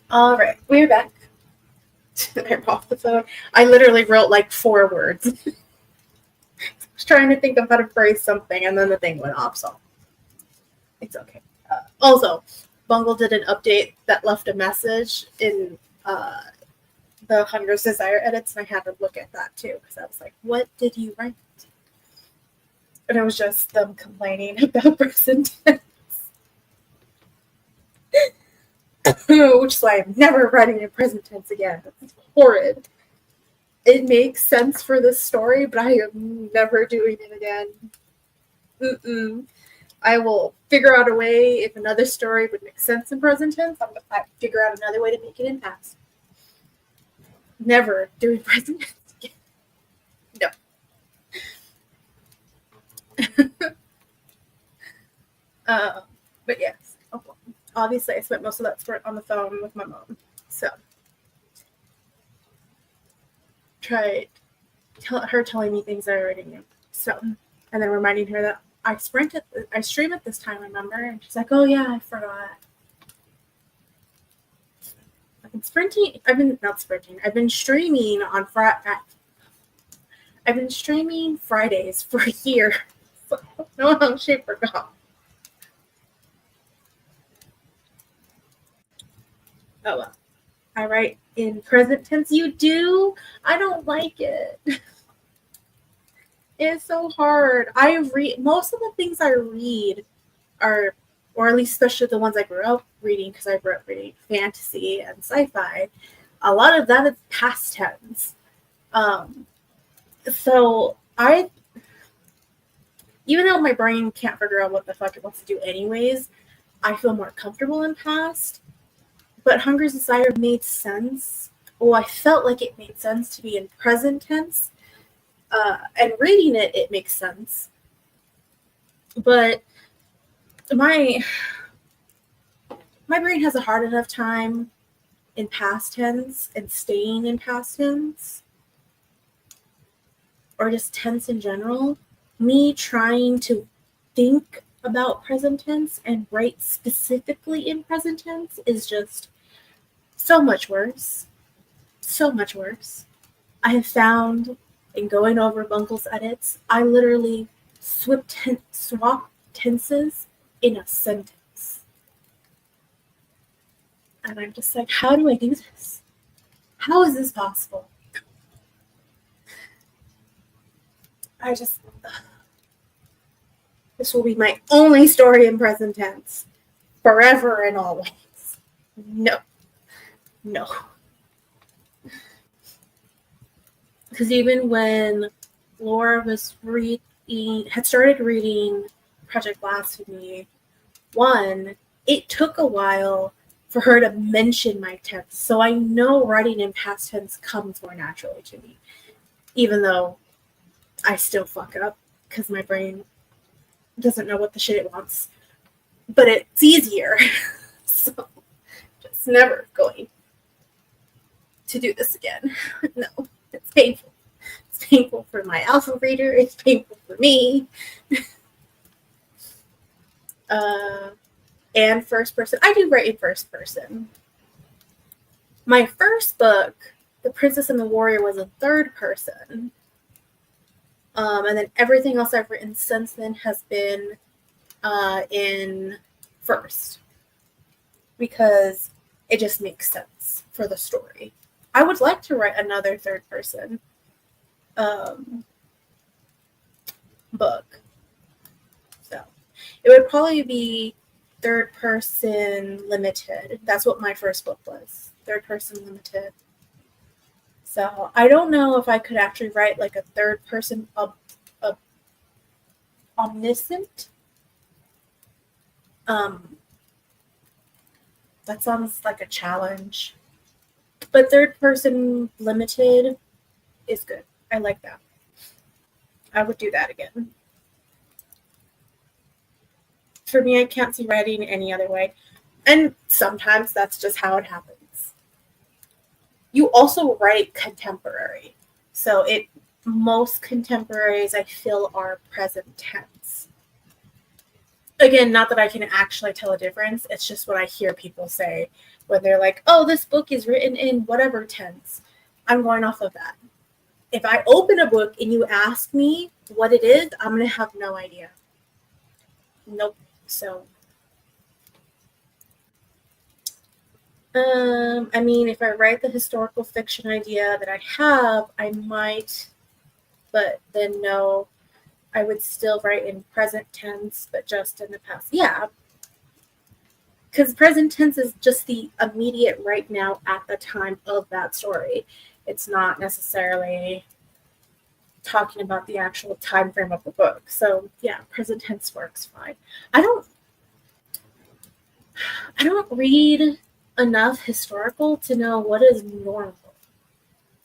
All right, we're back. I'm off the phone. I literally wrote like 4 words. I was trying to think of how to phrase something, and then the thing went off, so it's okay. Also, Bungle did an update that left a message in the Hunger's Desire edits, and I had to look at that too, because I was like, what did you write? And it was just them complaining about present tense. Which is why I'm never writing in present tense again. It's horrid. It makes sense for this story, but I am never doing it again. I will figure out a way, if another story would make sense in present tense, I'm going to figure out another way to make it in past. Never doing present tense again. No. But yes, obviously I spent most of that sprint on the phone with my mom. So tried her telling me things I already knew. So, and then reminding her that I stream at this time, remember? And she's like, oh yeah, I forgot. I've been streaming on I've been streaming Fridays for a year. So I don't know how she forgot. Oh well. I write in present tense. You do? I don't like it. It's so hard. I read most of the things I read are, or at least especially the ones I grew up reading, because I grew up reading fantasy and sci-fi. A lot of that is past tense. So even though my brain can't figure out what the fuck it wants to do anyways, I feel more comfortable in past. But Hunger's Desire made sense. Well, I felt like it made sense to be in present tense. And reading it makes sense. But my brain has a hard enough time in past tense and staying in past tense, or just tense in general. Me trying to think about present tense and write specifically in present tense is just so much worse. So much worse. I have found in going over Bungle's edits, I literally swap tenses in a sentence. And I'm just like, how do I do this? How is this possible? This will be my only story in present tense. Forever and always. No. Because even when Laura had started reading Project Blasphemy 1, it took a while for her to mention my tense. So I know writing in past tense comes more naturally to me, even though I still fuck up because my brain doesn't know what the shit it wants. But it's easier. So just never going to do this again. No, it's painful. It's painful for my alpha reader. It's painful for me. And first person. I do write in first person. My first book, The Princess and the Warrior, was in third person. And then everything else I've written since then has been in first. Because it just makes sense for the story. I would like to write another third person book. So it would probably be third person limited. That's what my first book was. Third person limited. So I don't know if I could actually write like a third person omniscient. That sounds like a challenge. But third person limited is good. I like that. I would do that again. For me, I can't see writing any other way. And sometimes that's just how it happens. You also write contemporary. So most contemporaries I feel are present tense. again, not that I can actually tell a difference. It's just what I hear people say when they're like, oh, this book is written in whatever tense. I'm going off of that. If I open a book and you ask me what it is, I'm going to have no idea. Nope. So, I mean, if I write the historical fiction idea that I have, I might, but then no, I would still write in present tense, but just in the past. Yeah, because present tense is just the immediate right now at the time of that story. It's not necessarily talking about the actual time frame of the book. So yeah, present tense works fine. I don't read enough historical to know what is normal,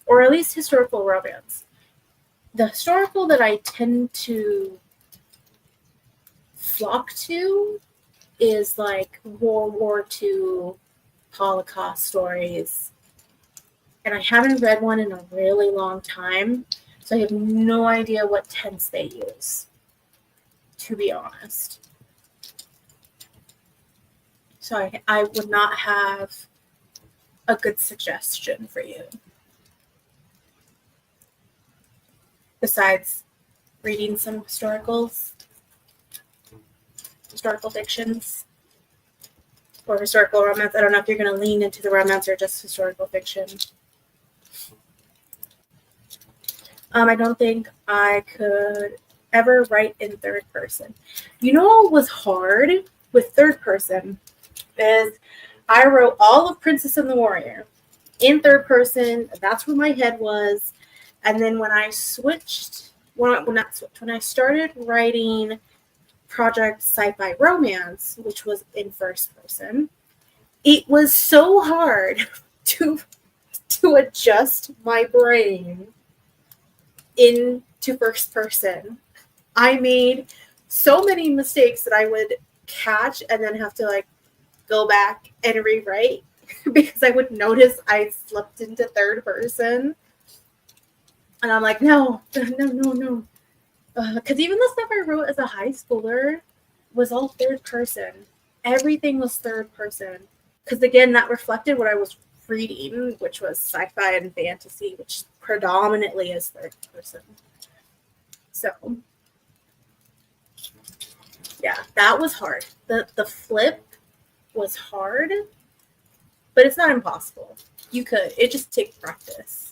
or at least historical romance. The historical that I tend to flock to is like World War II Holocaust stories. And I haven't read one in a really long time, so I have no idea what tense they use, to be honest. So I would not have a good suggestion for you. Besides reading some historical fictions, or historical romance. I don't know if you're going to lean into the romance or just historical fiction. I don't think I could ever write in third person. You know what was hard with third person is I wrote all of Princess and the Warrior in third person. That's where my head was. And then when I switched, when I started writing Project Sci-Fi Romance, which was in first person, it was so hard to adjust my brain into first person. I made so many mistakes that I would catch and then have to like go back and rewrite because I would notice I slipped into third person. And I'm like, no. Because even the stuff I wrote as a high schooler was all third person. Everything was third person. Because again, that reflected what I was reading, which was sci-fi and fantasy, which predominantly is third person. So, yeah, that was hard. The flip was hard, but it's not impossible. You could. It just takes practice.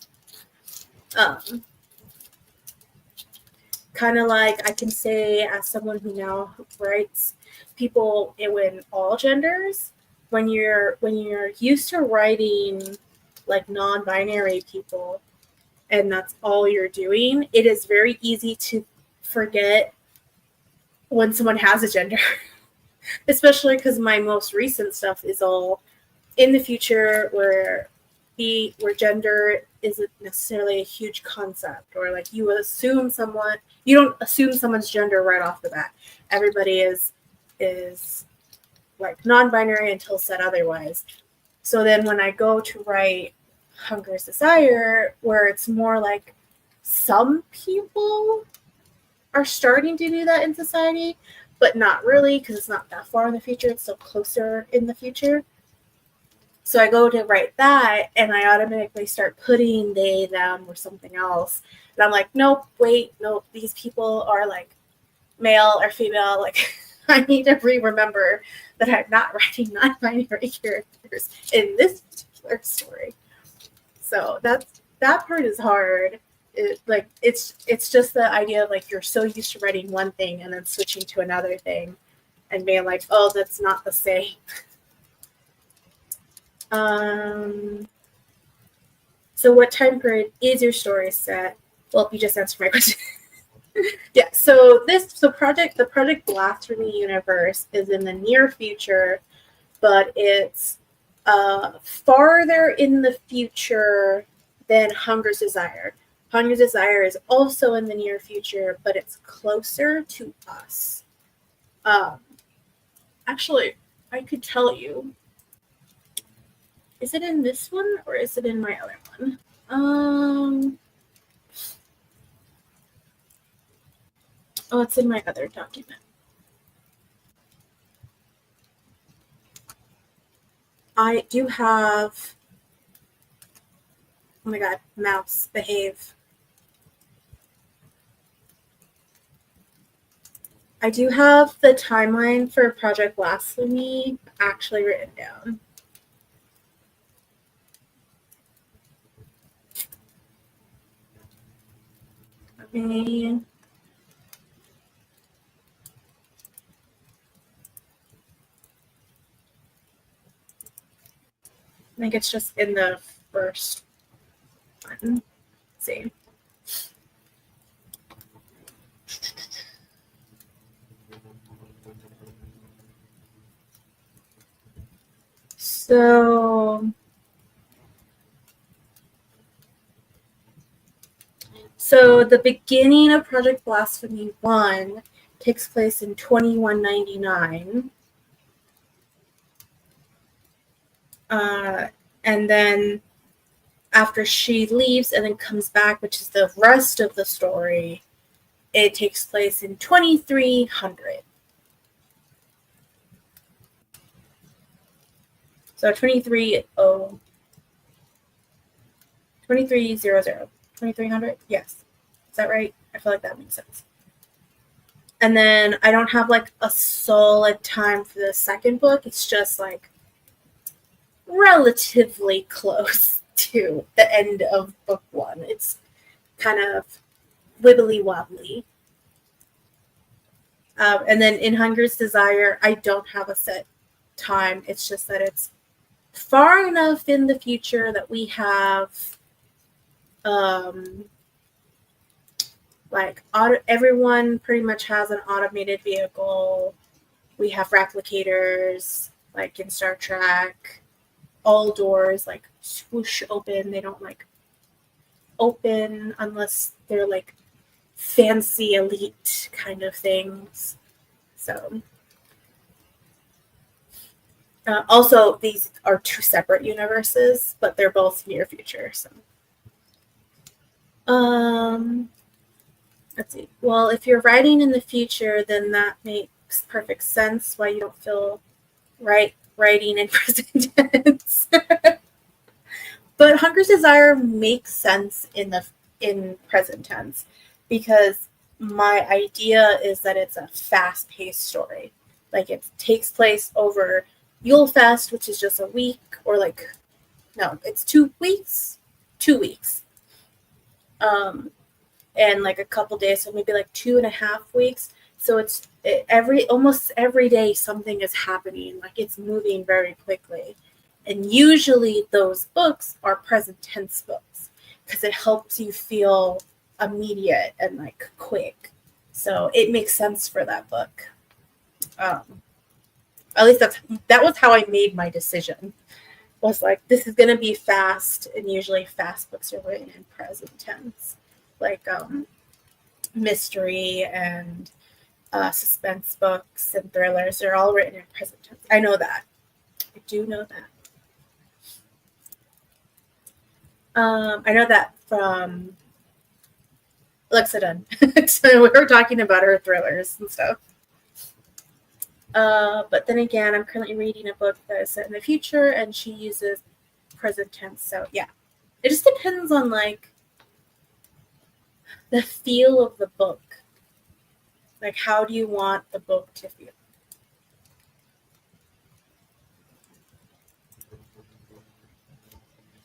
Kind of like I can say as someone who now writes people in all genders, when you're used to writing like non-binary people and that's all you're doing, it is very easy to forget when someone has a gender. Especially because my most recent stuff is all in the future where gender isn't necessarily a huge concept, or like you don't assume someone's gender right off the bat. Everybody is like non-binary until said otherwise. So then when I go to write Hunger's Desire, where it's more like some people are starting to do that in society, but not really, because it's not that far in the future. It's still closer in the future. So I go to write that, and I automatically start putting they, them, or something else. And I'm like, nope, wait, nope, these people are like male or female. Like, I need to remember that I'm not writing non-binary characters in this particular story. So that part is hard. It's just the idea of like you're so used to writing one thing and then switching to another thing and being like, oh, that's not the same. So what time period is your story set? Well, you just answered my question. Yeah, so the Project Blasphemy universe is in the near future, but it's farther in the future than Hunger's Desire. Hunger's Desire is also in the near future, but it's closer to us. Actually, I could tell you. Is it in this one or is it in my other one? Oh, it's in my other document. I do have, oh my God, mouse, behave. I do have the timeline for Project Blasphemy actually written down. I think it's just in the first one. Let's see. So the beginning of Project Blasphemy 1 takes place in 2199. And then after she leaves and then comes back, which is the rest of the story, it takes place in 2300. So 2300. 2300? Yes. Is that right? I feel like that makes sense. And then I don't have like a solid time for the second book. It's just like relatively close to the end of book 1. It's kind of wibbly wobbly. And then in Hunger's Desire, I don't have a set time. It's just that it's far enough in the future that we have everyone pretty much has an automated vehicle. We have replicators, like in Star Trek. All doors like swoosh open. They don't like open unless they're like fancy elite kind of things. So also these are 2 separate universes, but they're both near future. So let's see. Well, if you're writing in the future, then that makes perfect sense why you don't feel right writing in present tense. But Hunger's Desire makes sense in present tense because my idea is that it's a fast-paced story. Like it takes place over Yulefest, which is just a week, or like, no, it's 2 weeks. 2 weeks. And like a couple days, so maybe like 2.5 weeks. So it's almost every day something is happening. Like it's moving very quickly. And usually those books are present tense books because it helps you feel immediate and like quick. So it makes sense for that book. At least that was how I made my decision. Was like, this is going to be fast, and usually fast books are written in present tense. Like mystery and suspense books and thrillers, they're all written in present tense. I know that. I do know that. I know that from Alexa Dunn. So we were talking about her thrillers and stuff. But then again, I'm currently reading a book that is set in the future, and she uses present tense. So yeah, it just depends on like the feel of the book. Like, how do you want the book to feel?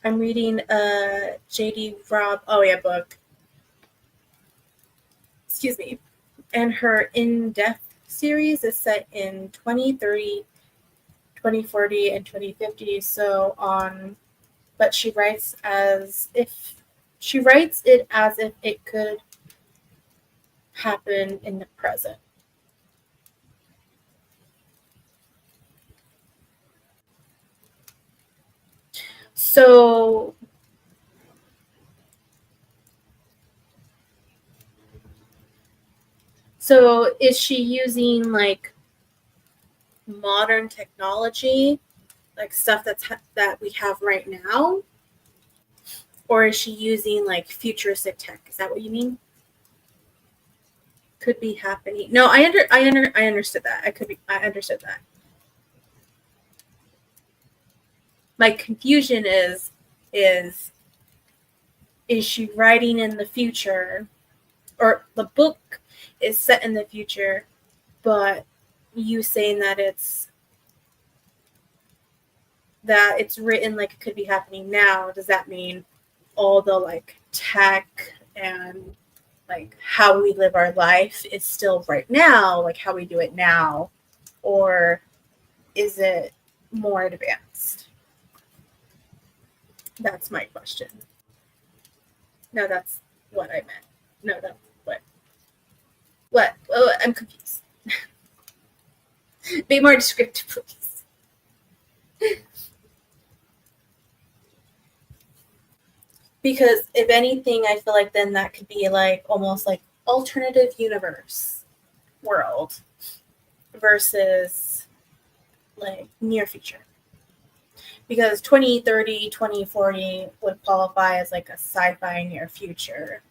I'm reading a J.D. Robb book. Excuse me. And her in-depth series is set in 2030, 2040, and 2050. But she writes it as if it could happen in the present. So is she using like modern technology, like stuff that we have right now, or is she using like futuristic tech? Is that what you mean? Could be happening. No, I understood that. I understood that. My confusion is she writing in the future, or the book is set in the future, but you saying that it's written like it could be happening now? Does that mean all the like tech and like how we live our life is still right now, like how we do it now, or is it more advanced? That's my question. No, that's what I meant. No, that's what? What? Oh, I'm confused. Be more descriptive, please. Because if anything, I feel like then that could be like almost like alternative universe world versus like near future. Because 2030, 2040 would qualify as like a sci-fi near future.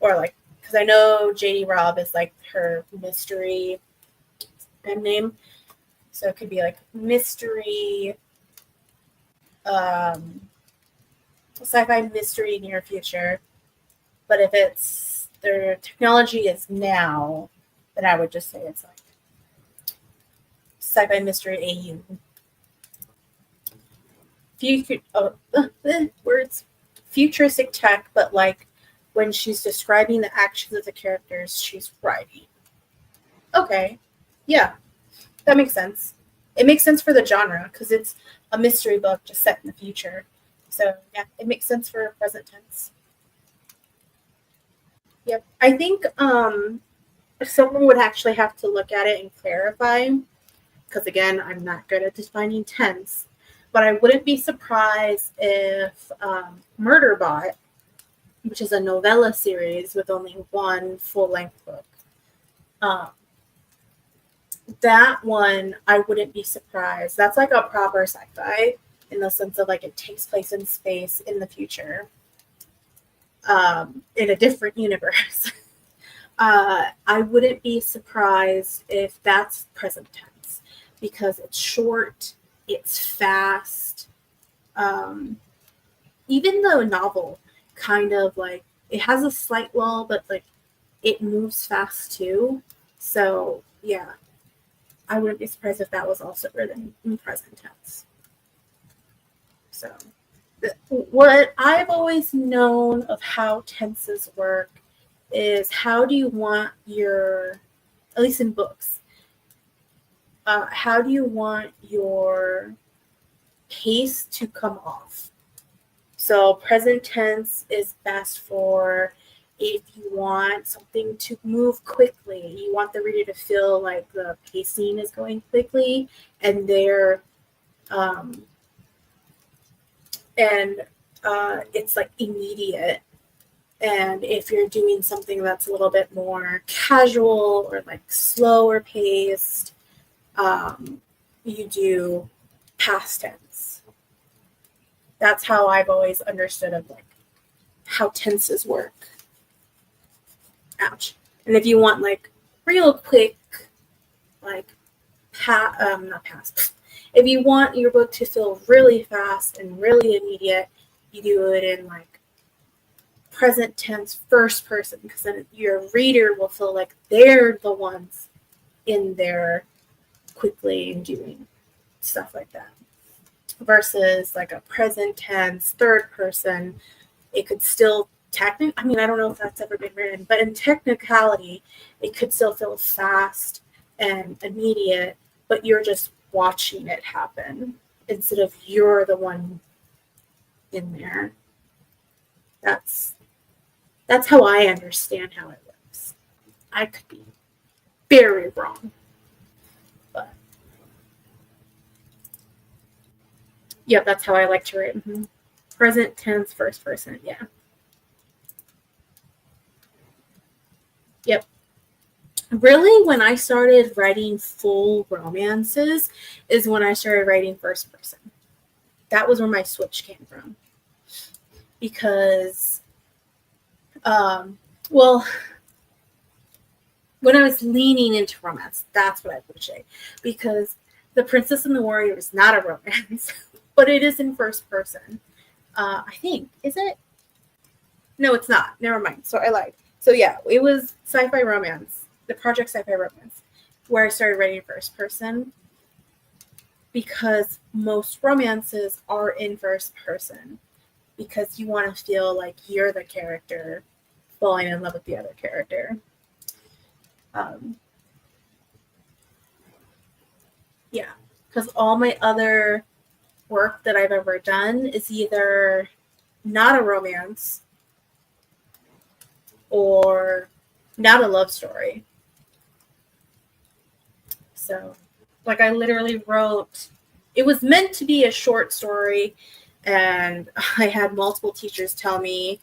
Or like, because I know JD Robb is like her mystery pen name. So it could be like mystery, sci-fi mystery near future. But if it's their technology is now, then I would just say it's like sci-fi mystery AU. Words, futuristic tech, but like when she's describing the actions of the characters she's writing. Okay, yeah, that makes sense. It makes sense for the genre because it's a mystery book just set in the future. So yeah, it makes sense for present tense. Yep, I think someone would actually have to look at it and clarify, because again, I'm not good at defining tense. But I wouldn't be surprised if Murderbot, which is a novella series with only one full-length book, that one, I wouldn't be surprised. That's like a proper sci-fi in the sense of like it takes place in space in the future, in a different universe. I wouldn't be surprised if that's present tense because it's short, it's fast. Even though a novel kind of like it has a slight lull, but like it moves fast too. So yeah, I wouldn't be surprised if that was also written in present tense. So what I've always known of how tenses work is how do you want your, at least in books, how do you want your pace to come off? So present tense is best for if you want something to move quickly. You want the reader to feel like the pacing is going quickly and they're it's like immediate. And if you're doing something that's a little bit more casual or like slower paced, you do past tense. That's how I've always understood of like how tenses work. Ouch. And if you want like real quick, like not past. If you want your book to feel really fast and really immediate, you do it in like present tense first person, because then your reader will feel like they're the ones in there quickly and doing stuff like that. Versus like a present tense third person, it could still I don't know if that's ever been written, but in technicality, it could still feel fast and immediate, but you're just watching it happen instead of you're the one in there. That's how I understand how it works. I could be very wrong, but yeah, that's how I like to write. Mm-hmm. Present tense, first person, yeah. Yep. Really, when I started writing full romances is when I started writing first person. That was where my switch came from. Because, well, when I was leaning into romance, that's what I would say. Because The Princess and the Warrior is not a romance, but it is in first person. I think. Is it? No, it's not. Never mind. So I lied. So yeah, it was sci-fi romance, the project sci-fi romance, where I started writing first person, because most romances are in first person, because you want to feel like you're the character falling in love with the other character. Yeah, because all my other work that I've ever done is either not a romance or not a love story. So, like, I literally wrote, it was meant to be a short story, and I had multiple teachers tell me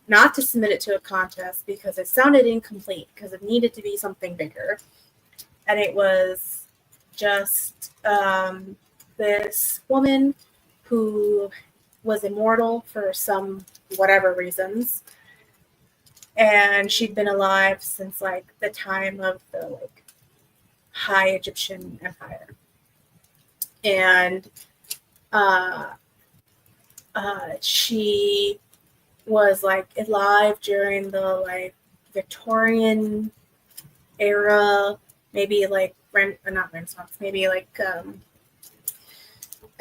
not to submit it to a contest because it sounded incomplete, because it needed to be something bigger. And it was just this woman who was immortal for some whatever reasons, and she'd been alive since like the time of the like high Egyptian Empire, and she was like alive during the like Victorian era, maybe like not Renaissance, maybe like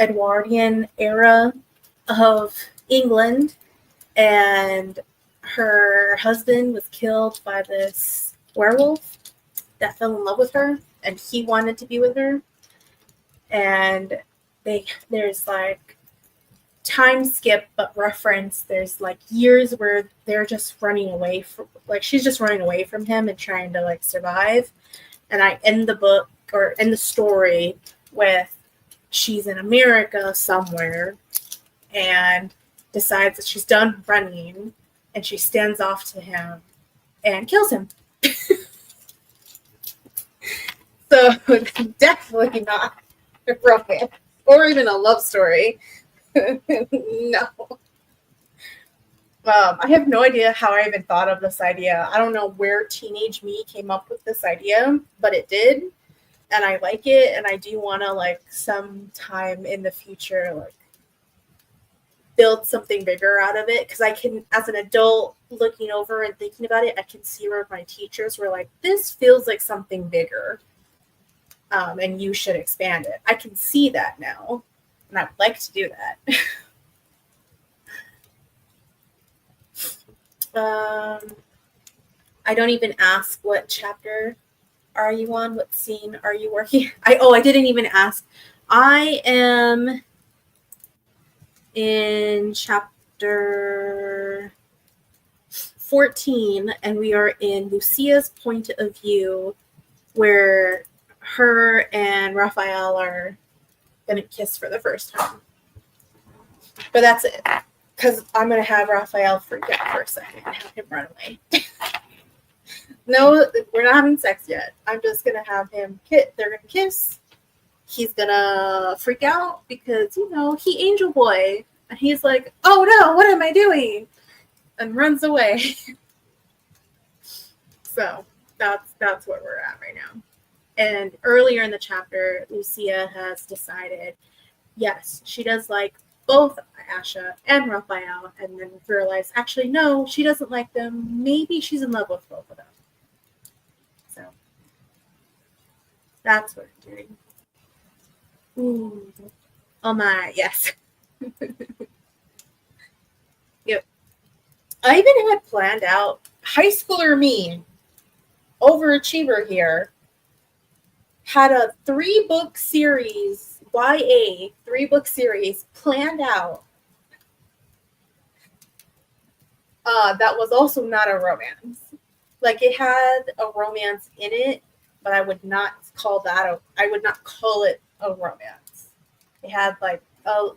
Edwardian era of England, and her husband was killed by this werewolf that fell in love with her, and he wanted to be with her. And there's like time skip but reference, there's like years where they're just running away from, like, she's just running away from him and trying to like survive. And I end the book or end the story with she's in America somewhere and decides that she's done running, and she stands off to him and kills him. So definitely not a romance or even a love story. No. I have no idea how I even thought of this idea. I don't know where teenage me came up with this idea, but it did. And I like it. And I do want to, like, sometime in the future, like, build something bigger out of it. Because I can, as an adult, looking over and thinking about it, I can see where my teachers were like, this feels like something bigger. And you should expand it. I can see that now. And I would like to do that. I don't even ask what chapter are you on? What scene are you working? I didn't even ask. I am in chapter 14, and we are in Lucia's point of view, where her and Raphael are going to kiss for the first time. But that's it. Because I'm going to have Raphael freak out for a second and have him run away. No, we're not having sex yet. I'm just going to have him they're going to kiss. He's going to freak out because, you know, he angel boy. And he's like, oh no, what am I doing? And runs away. So that's where we're at right now. And earlier in the chapter, Lucia has decided, yes, she does like both Asha and Raphael, and then realized, actually, no, she doesn't like them. Maybe she's in love with both of them. So that's what I'm doing. Ooh. Oh my, yes. Yep. I even had planned out, high schooler me, overachiever here, had a 3-book series, YA 3-book series planned out. That was also not a romance. Like, it had a romance in it, but I would not call it a romance. It had like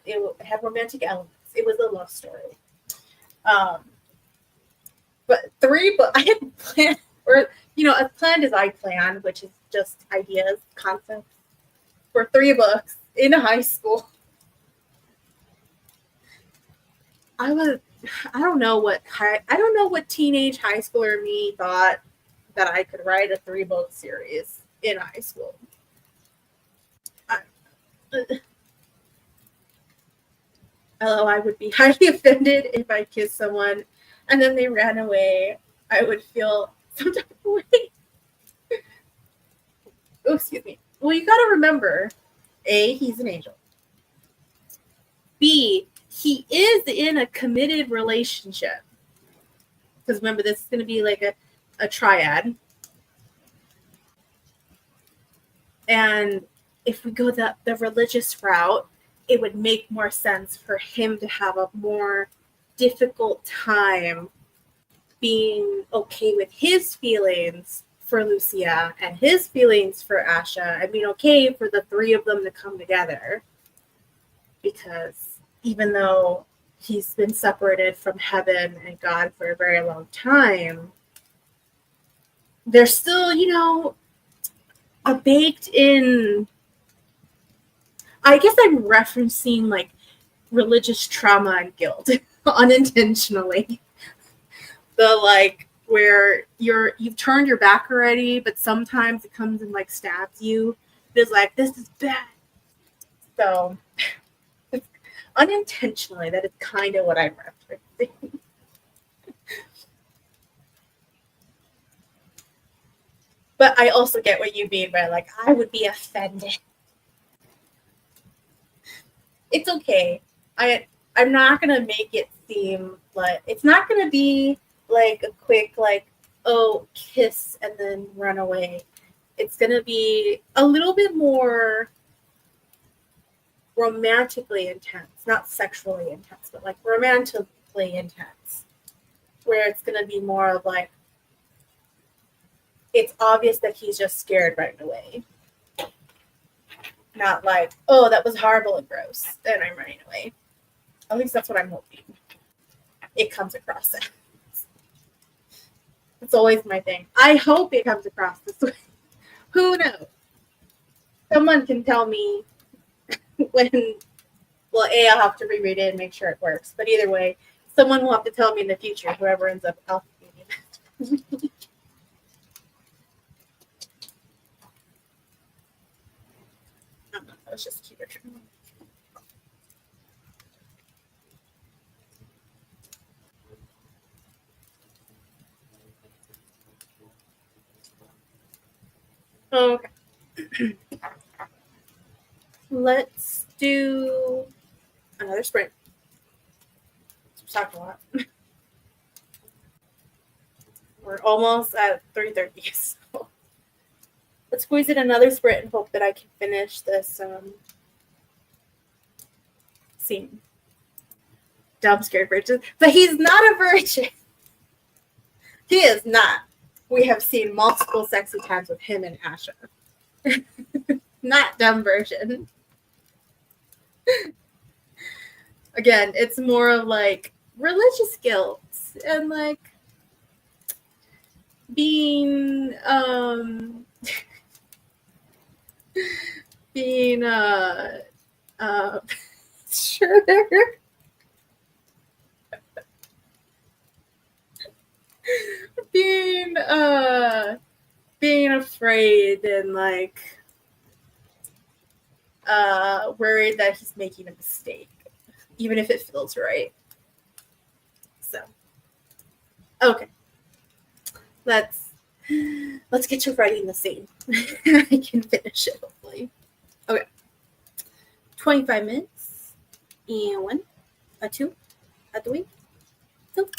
it had romantic elements. It was a love story. But 3 books I had planned, or as planned as I planned, which is just ideas, concepts, for 3 books in high school. I don't know what teenage high schooler me thought that I could write a 3-book series in high school. Although I would be highly offended if I kissed someone and then they ran away. I would feel some type of way. Oh, excuse me. Well, you got to remember, A, he's an angel. B, he is in a committed relationship. Because remember, this is going to be like a triad. And if we go the religious route, it would make more sense for him to have a more difficult time being okay with his feelings for Lucia and his feelings for Asha. I mean, okay for the three of them to come together. Because even though he's been separated from heaven and God for a very long time, there's still, a baked in, I guess I'm referencing like religious trauma and guilt unintentionally. The like where you've turned your back already, but sometimes it comes and like stabs you. It's like, this is bad. So unintentionally, that is kind of what I'm referencing. But I also get what you mean by like, I would be offended. It's okay. I'm not gonna make it seem like it's not gonna be like a quick like, oh, kiss and then run away. It's gonna be a little bit more romantically intense, not sexually intense, but like romantically intense, where it's gonna be more of like, it's obvious that he's just scared right away. Not like, oh, that was horrible and gross, and I'm running away. At least that's what I'm hoping. It comes across that. It's always my thing. I hope it comes across this way. Who knows? Someone can tell me when, well, A, I'll have to reread it and make sure it works. But either way, someone will have to tell me in the future, whoever ends up alphabeting it. That was just cute. Okay. Let's do another sprint. We've talked a lot. We're almost at 3:30, so let's squeeze in another sprint and hope that I can finish this scene. Dumb scared virgin. But he's not a virgin. He is not. We have seen multiple sexy times with him and Asha. Not dumb version. Again, it's more of like religious guilt and like being sure. being afraid and like worried that he's making a mistake, even if it feels right. So, okay, let's get to writing the scene. I can finish it hopefully. Okay, 25 minutes and 1, a 2, a 3, go.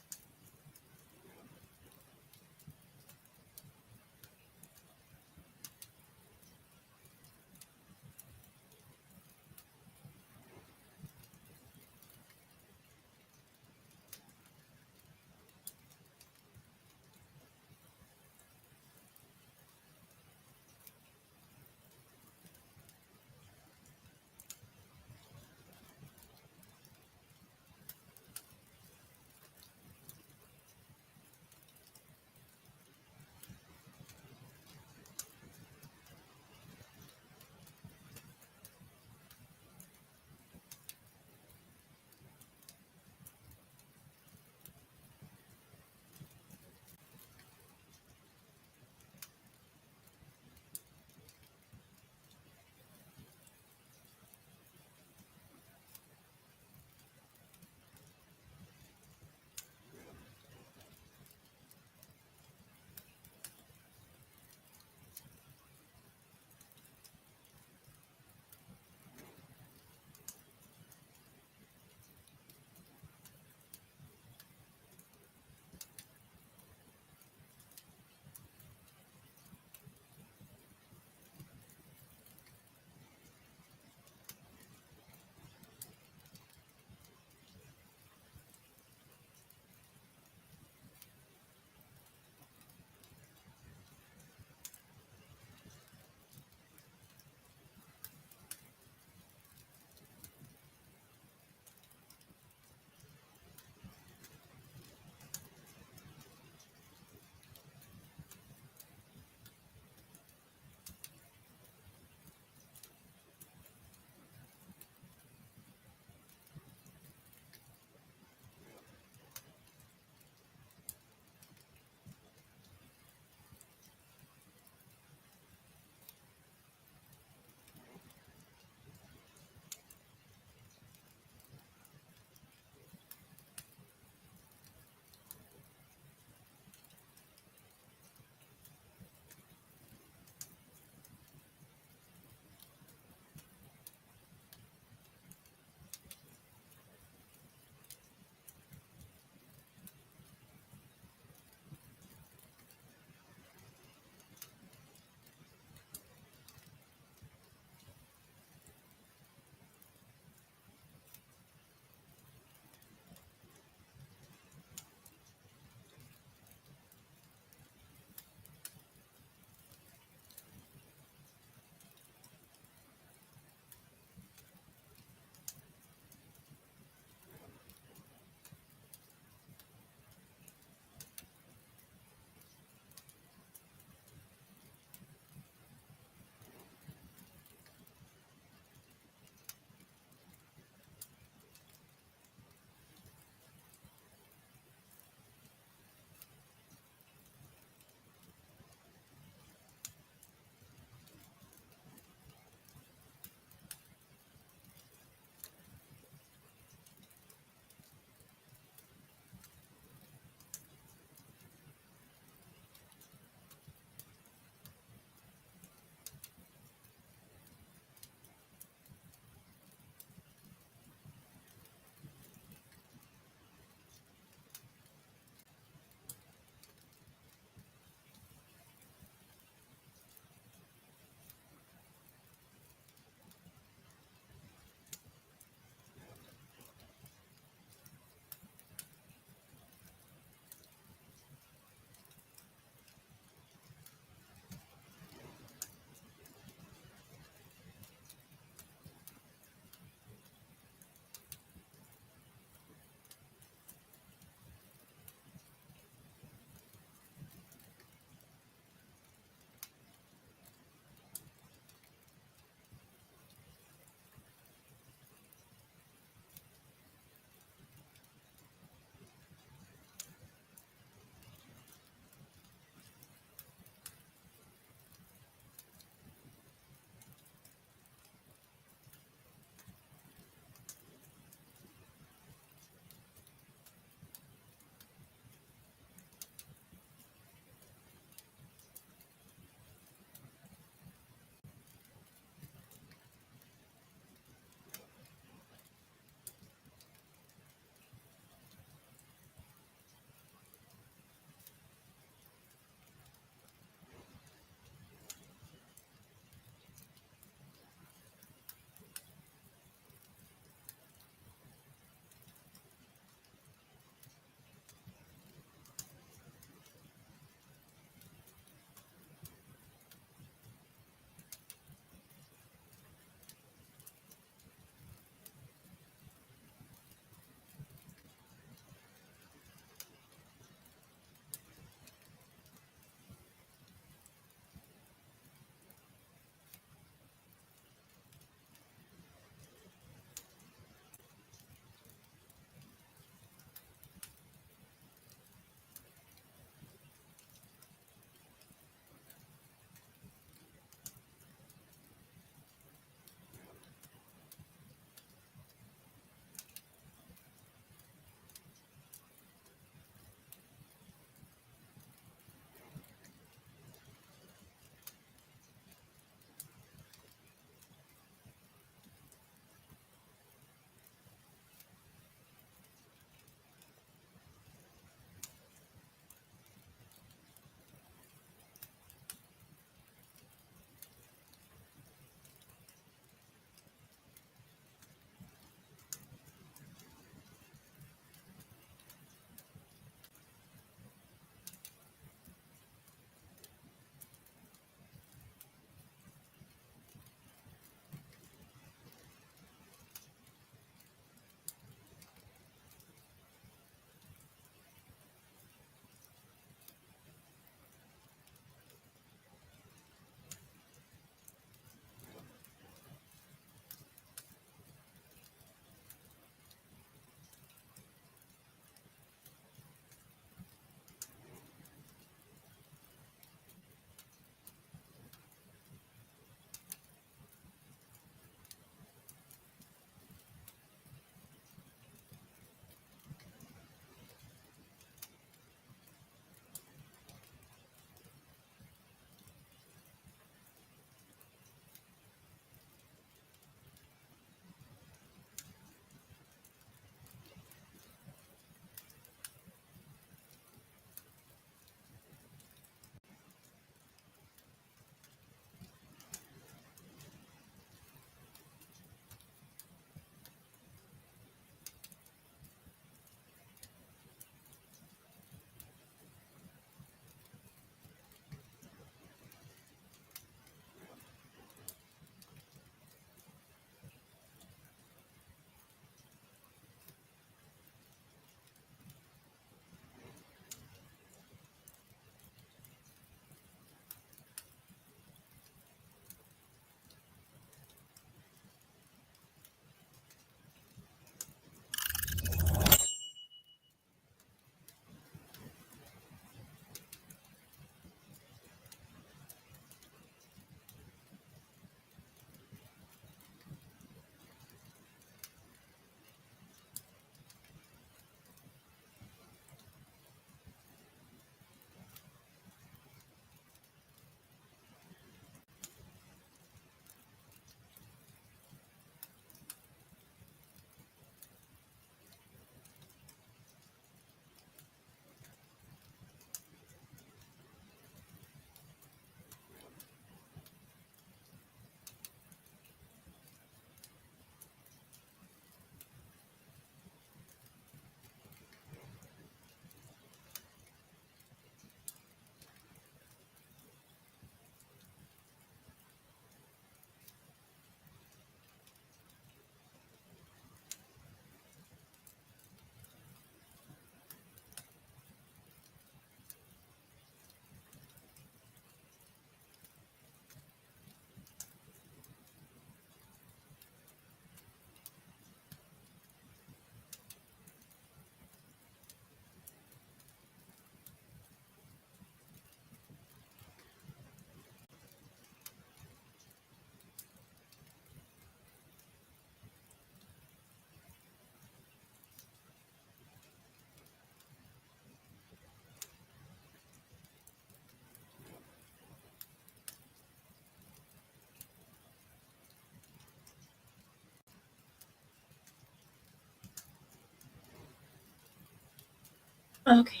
Okay.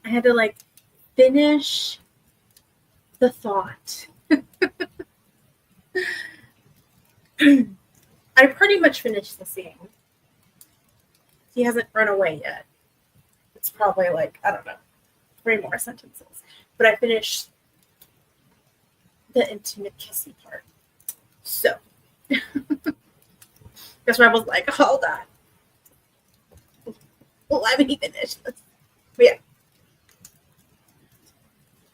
I had to like finish the thought. I pretty much finished the scene. He hasn't run away yet. It's probably like, I don't know, 3 more sentences. But I finished the intimate kissy part. So that's why I was like, hold on. Well, let me finish this. But yeah.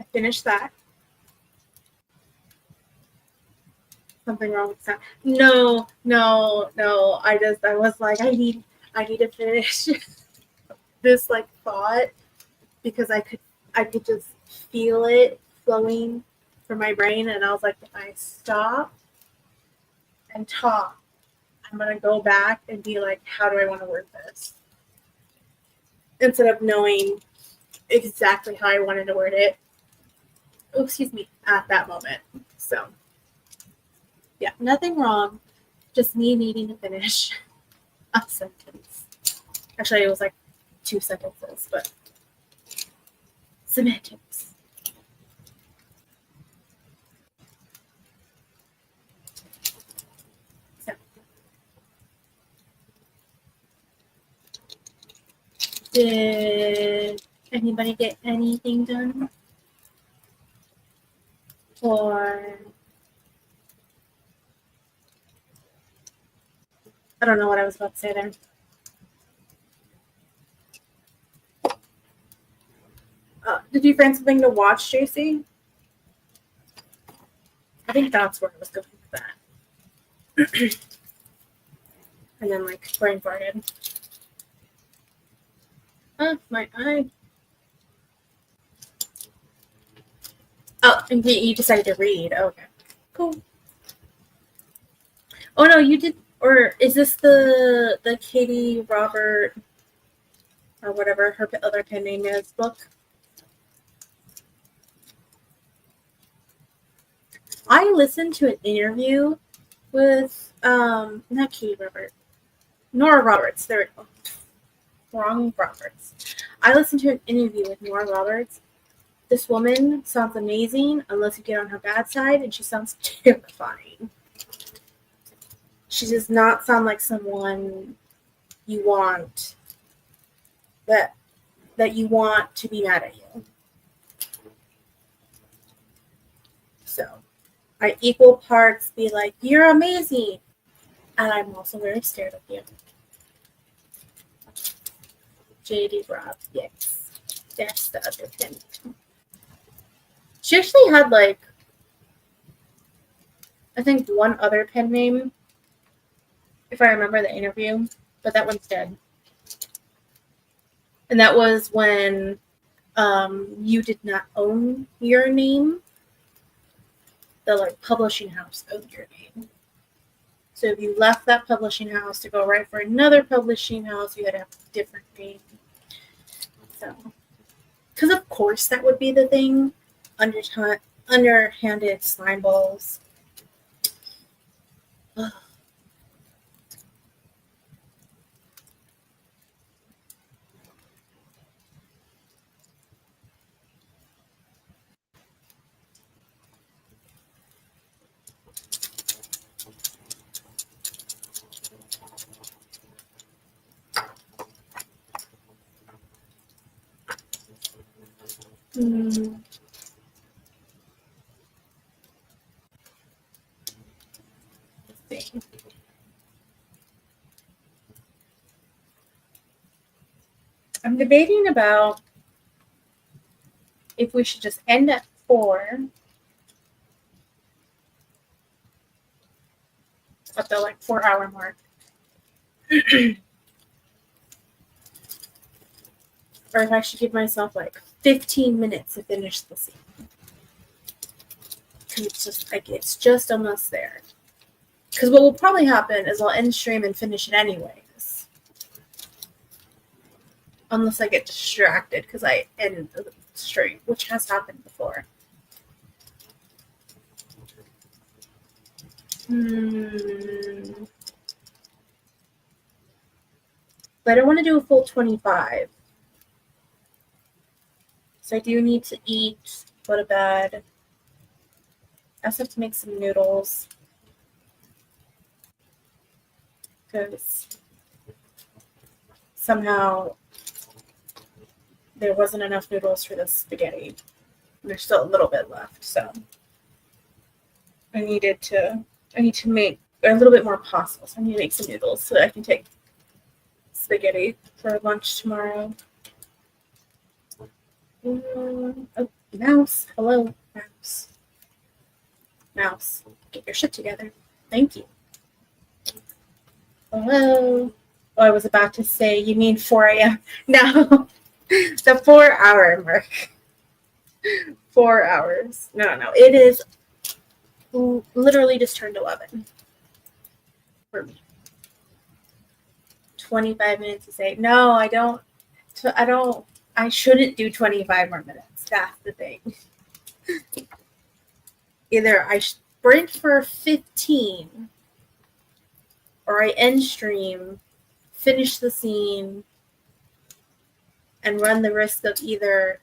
I finished that. Something wrong with that? No. I was like, I need to finish this like thought because I could just feel it flowing from my brain, and I was like, if I stop and talk, I'm gonna go back and be like, how do I want to word this? Instead of knowing exactly how I wanted to word it. Oh, excuse me, at that moment. So yeah, nothing wrong. Just me needing to finish a sentence. Actually, it was like 2 sentences, but semantics. So, did anybody get anything done? Or I don't know what I was about to say there. Did you find something to watch, JC? I think that's where I was going with that. And then, like, brain farted. My eye. Oh, and you decided to read. Okay. Cool. Oh, no, you did. Or is this the Katie Robert or whatever her other pen name is book? I listened to an interview with not Katie Robert, Nora Roberts. There we go. Wrong Roberts. I listened to an interview with Nora Roberts. This woman sounds amazing unless you get on her bad side, and she sounds terrifying. She does not sound like someone you want that you want to be mad at you. So I equal parts be like, you're amazing, and I'm also very scared of you. JD Robb, yes. That's the other pen. She actually had like, I think 1 other pen name, if I remember the interview, but that one's dead. And that was when you did not own your name. The like publishing house owned your name. So if you left that publishing house to go write for another publishing house, you had to have a different name. So, because of course that would be the thing. Underhanded slime balls. Ugh. I'm debating about if we should just end at 4 at the like 4-hour mark. Or if I should give myself like 15 minutes to finish the scene. Because it's just almost there. Because what will probably happen is I'll end stream and finish it anyways. Unless I get distracted because I ended the stream, which has happened before. But I don't want to do a full 25. So I do need to eat, go to bed. I also have to make some noodles because somehow there wasn't enough noodles for the spaghetti. There's still a little bit left, so I need to make a little bit more pasta. So I need to make some noodles so that I can take spaghetti for lunch tomorrow. Oh, mouse. Hello, mouse. Mouse, get your shit together. Thank you. Hello. Oh, I was about to say, you mean 4 a.m. No, the 4-hour mark. 4 hours. No. It is literally just turned 11 for me. 25 minutes to say, no, I don't. I shouldn't do 25 more minutes. That's the thing. Either I sprint for 15 or I end stream, finish the scene, and run the risk of either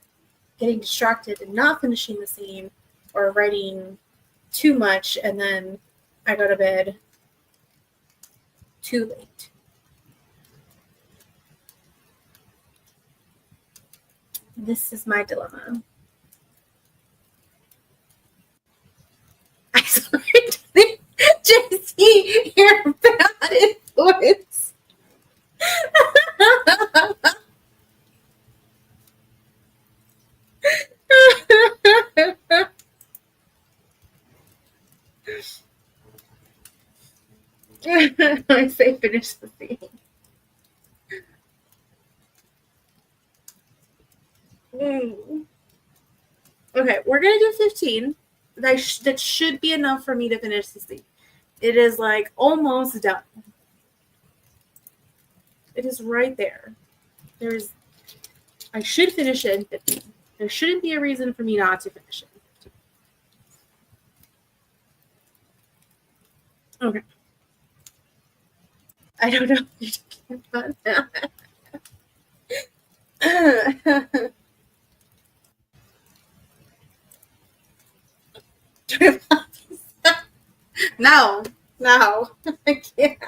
getting distracted and not finishing the scene or writing too much and then I go to bed too late. This is my dilemma. I swear to the JC, you're a bad influence. I say finish the scene. Okay, we're gonna do 15. That should be enough for me to finish the scene. It is like almost done. It is right there. I should finish it in 15. There shouldn't be a reason for me not to finish it. Okay. I don't know if you're talking about that. No, I can't.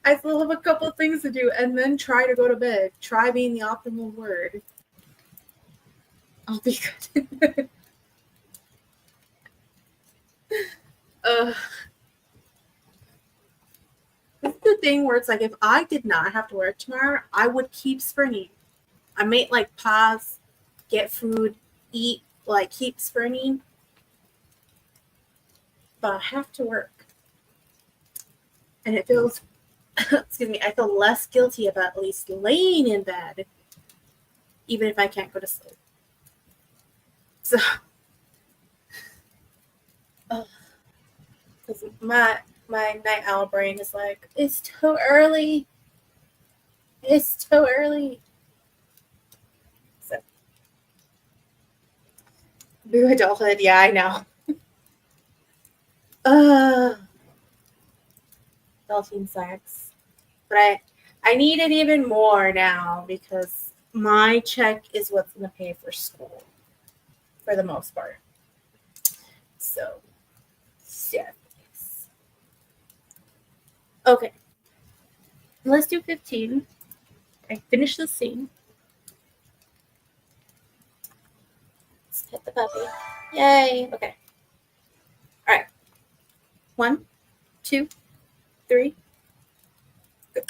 I still have a couple of things to do and then try to go to bed. Try being the optimal word. I'll be good. This is the thing where it's like, if I did not have to work tomorrow, I would keep sprinting. I might like pause, get food, eat, like keep sprinting. But I have to work. And it feels, excuse me, I feel less guilty about at least laying in bed, even if I can't go to sleep. So, because my night owl brain is like, it's too early. It's too early. So, new adulthood, yeah, I know. Adulting sucks. But I need it even more now because my check is what's going to pay for school for the most part. So, yeah. Okay. Let's do 15. I finish the scene. Let's hit the puppy. Yay. Okay. All right. 1, 2, 3. Go.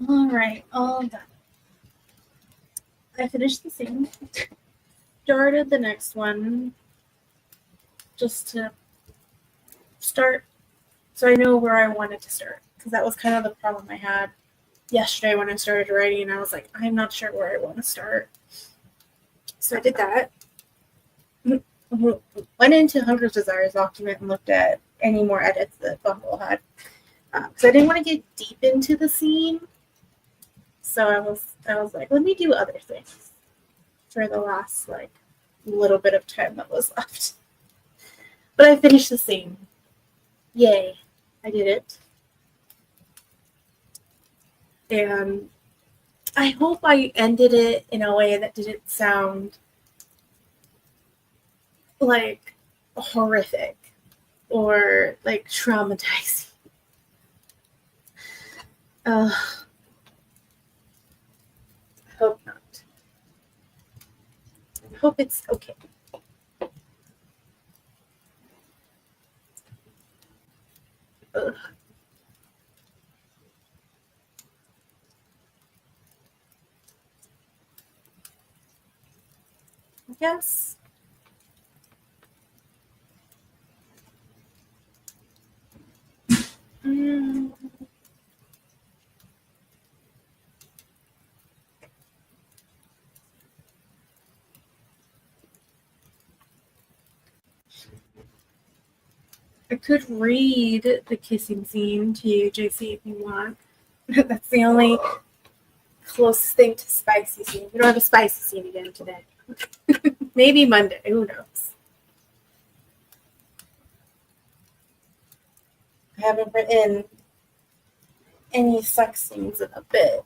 All right, all done. I finished the scene. Started the next one just to start so I know where I wanted to start, because that was kind of the problem I had yesterday when I started writing, and I was like, I'm not sure where I want to start. So I did that. Went into Hunger's Desires document and looked at any more edits that Bumble had, because I didn't want to get deep into the scene. So I was like, let me do other things for the last like little bit of time that was left. But I finished the scene. Yay. I did it. And I hope I ended it in a way that didn't sound like horrific or like traumatizing. I hope not. I hope it's okay. Ugh. I guess. I could read the kissing scene to you, JC, if you want. That's the only closest thing to spicy scene. We don't have a spicy scene again today. Maybe Monday. Who knows? I haven't written any sex scenes in a bit.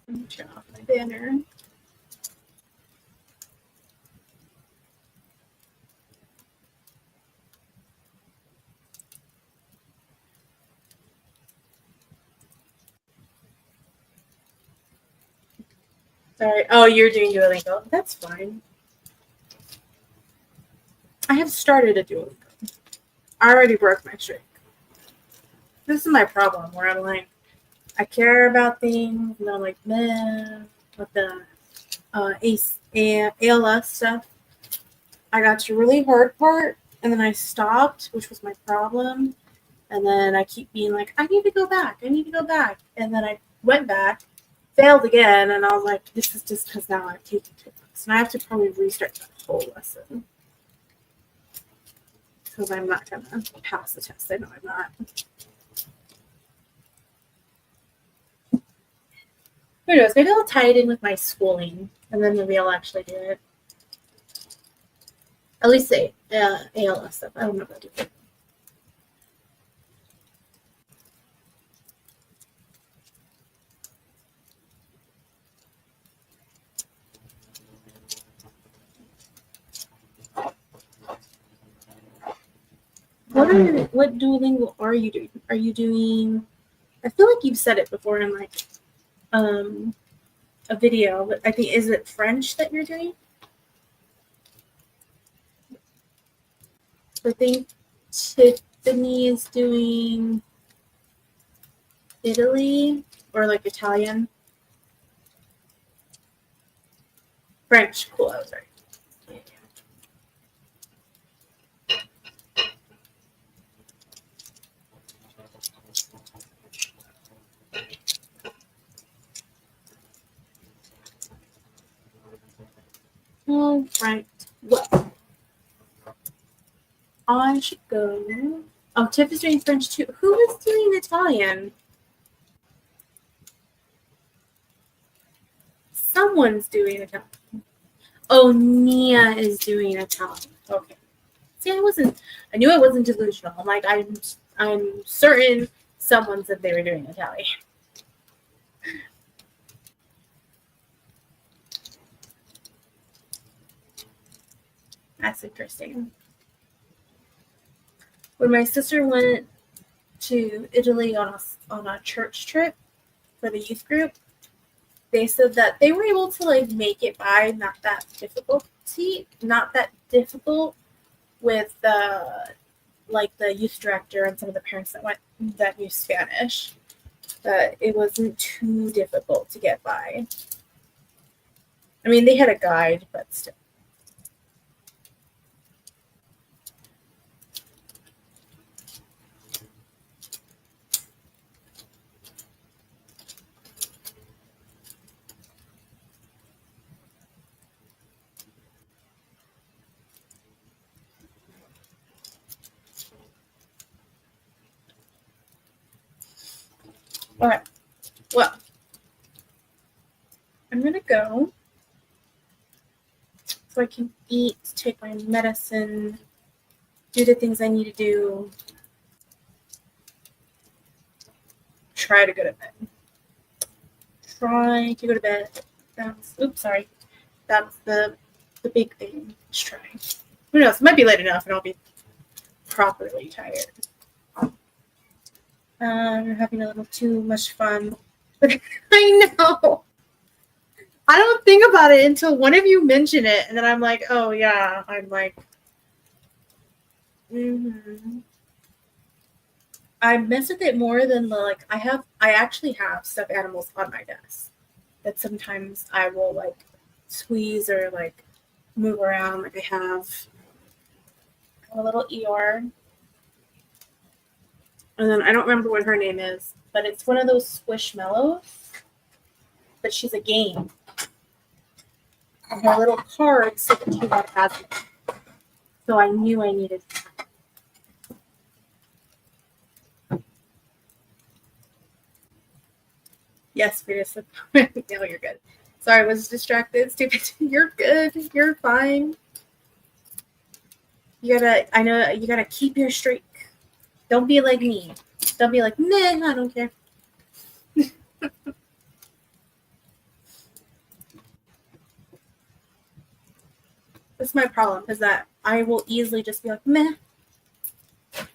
Let me turn off my banner. Sorry. Oh, you're doing Duolingo. That's fine. I have started a Duolingo. I already broke my streak. This is my problem, where I'm like, I care about things, and I'm like, man, with the ALS stuff, I got to really hard part, and then I stopped, which was my problem. And then I keep being like, I need to go back. And then I went back, failed again, and I was like, this is just because now I've taken 2 months. And I have to probably restart that whole lesson. Because I'm not going to pass the test. I know I'm not. Who knows? Maybe I'll tie it in with my schooling, and then maybe I'll actually do it. At least say ALS stuff. I don't know if I'll do it. What Duolingo are you doing? Are you doing? I feel like you've said it before in like a video, but I think, is it French that you're doing? I think Tiffany is doing Italy or like Italian. French. Cool. I was right. All right. Well, I should go. Oh, Tiff is doing French too. Who is doing Italian? Someone's doing Italian. Oh, Nia is doing Italian. Okay. See, I knew I wasn't delusional. I'm like, I'm certain someone said they were doing a tally. That's interesting. When my sister went to Italy on a church trip for the youth group, they said that they were able to like make it by not that difficult with the youth director and some of the parents that knew Spanish. That it wasn't too difficult to get by. I mean, they had a guide, but still. Okay. Well, I'm going to go so I can eat, take my medicine, do the things I need to do, try to go to bed. Try to go to bed. That's the big thing. Let's try. Who knows? It might be late enough and I'll be properly tired. You're having a little too much fun. But I know. I don't think about it until one of you mention it, and then I'm like, oh yeah. I'm like, I mess with it more than I actually have stuffed animals on my desk that sometimes I will like squeeze or like move around. Like I have a little Eeyore. And then I don't remember what her name is, but it's one of those Squishmallows. But she's a game. And her little cards say that Chillhop has it. So I knew I needed. Yes, Spirit. No, you're good. Sorry, I was distracted. Stupid. You're good. You're fine. You gotta keep your streak. Don't be like me. Don't be like, meh, I don't care. That's my problem, is that I will easily just be like, meh.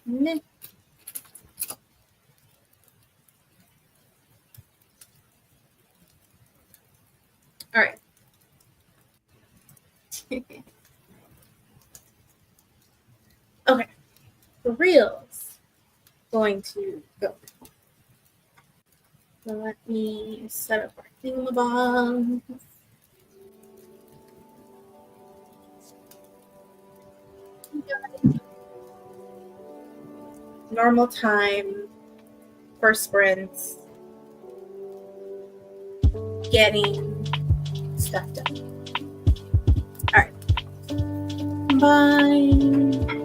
Meh. All right. Okay. For reals, going to go. So let me set up our thingamabob. Normal time for sprints. Getting stuff done. All right. Bye.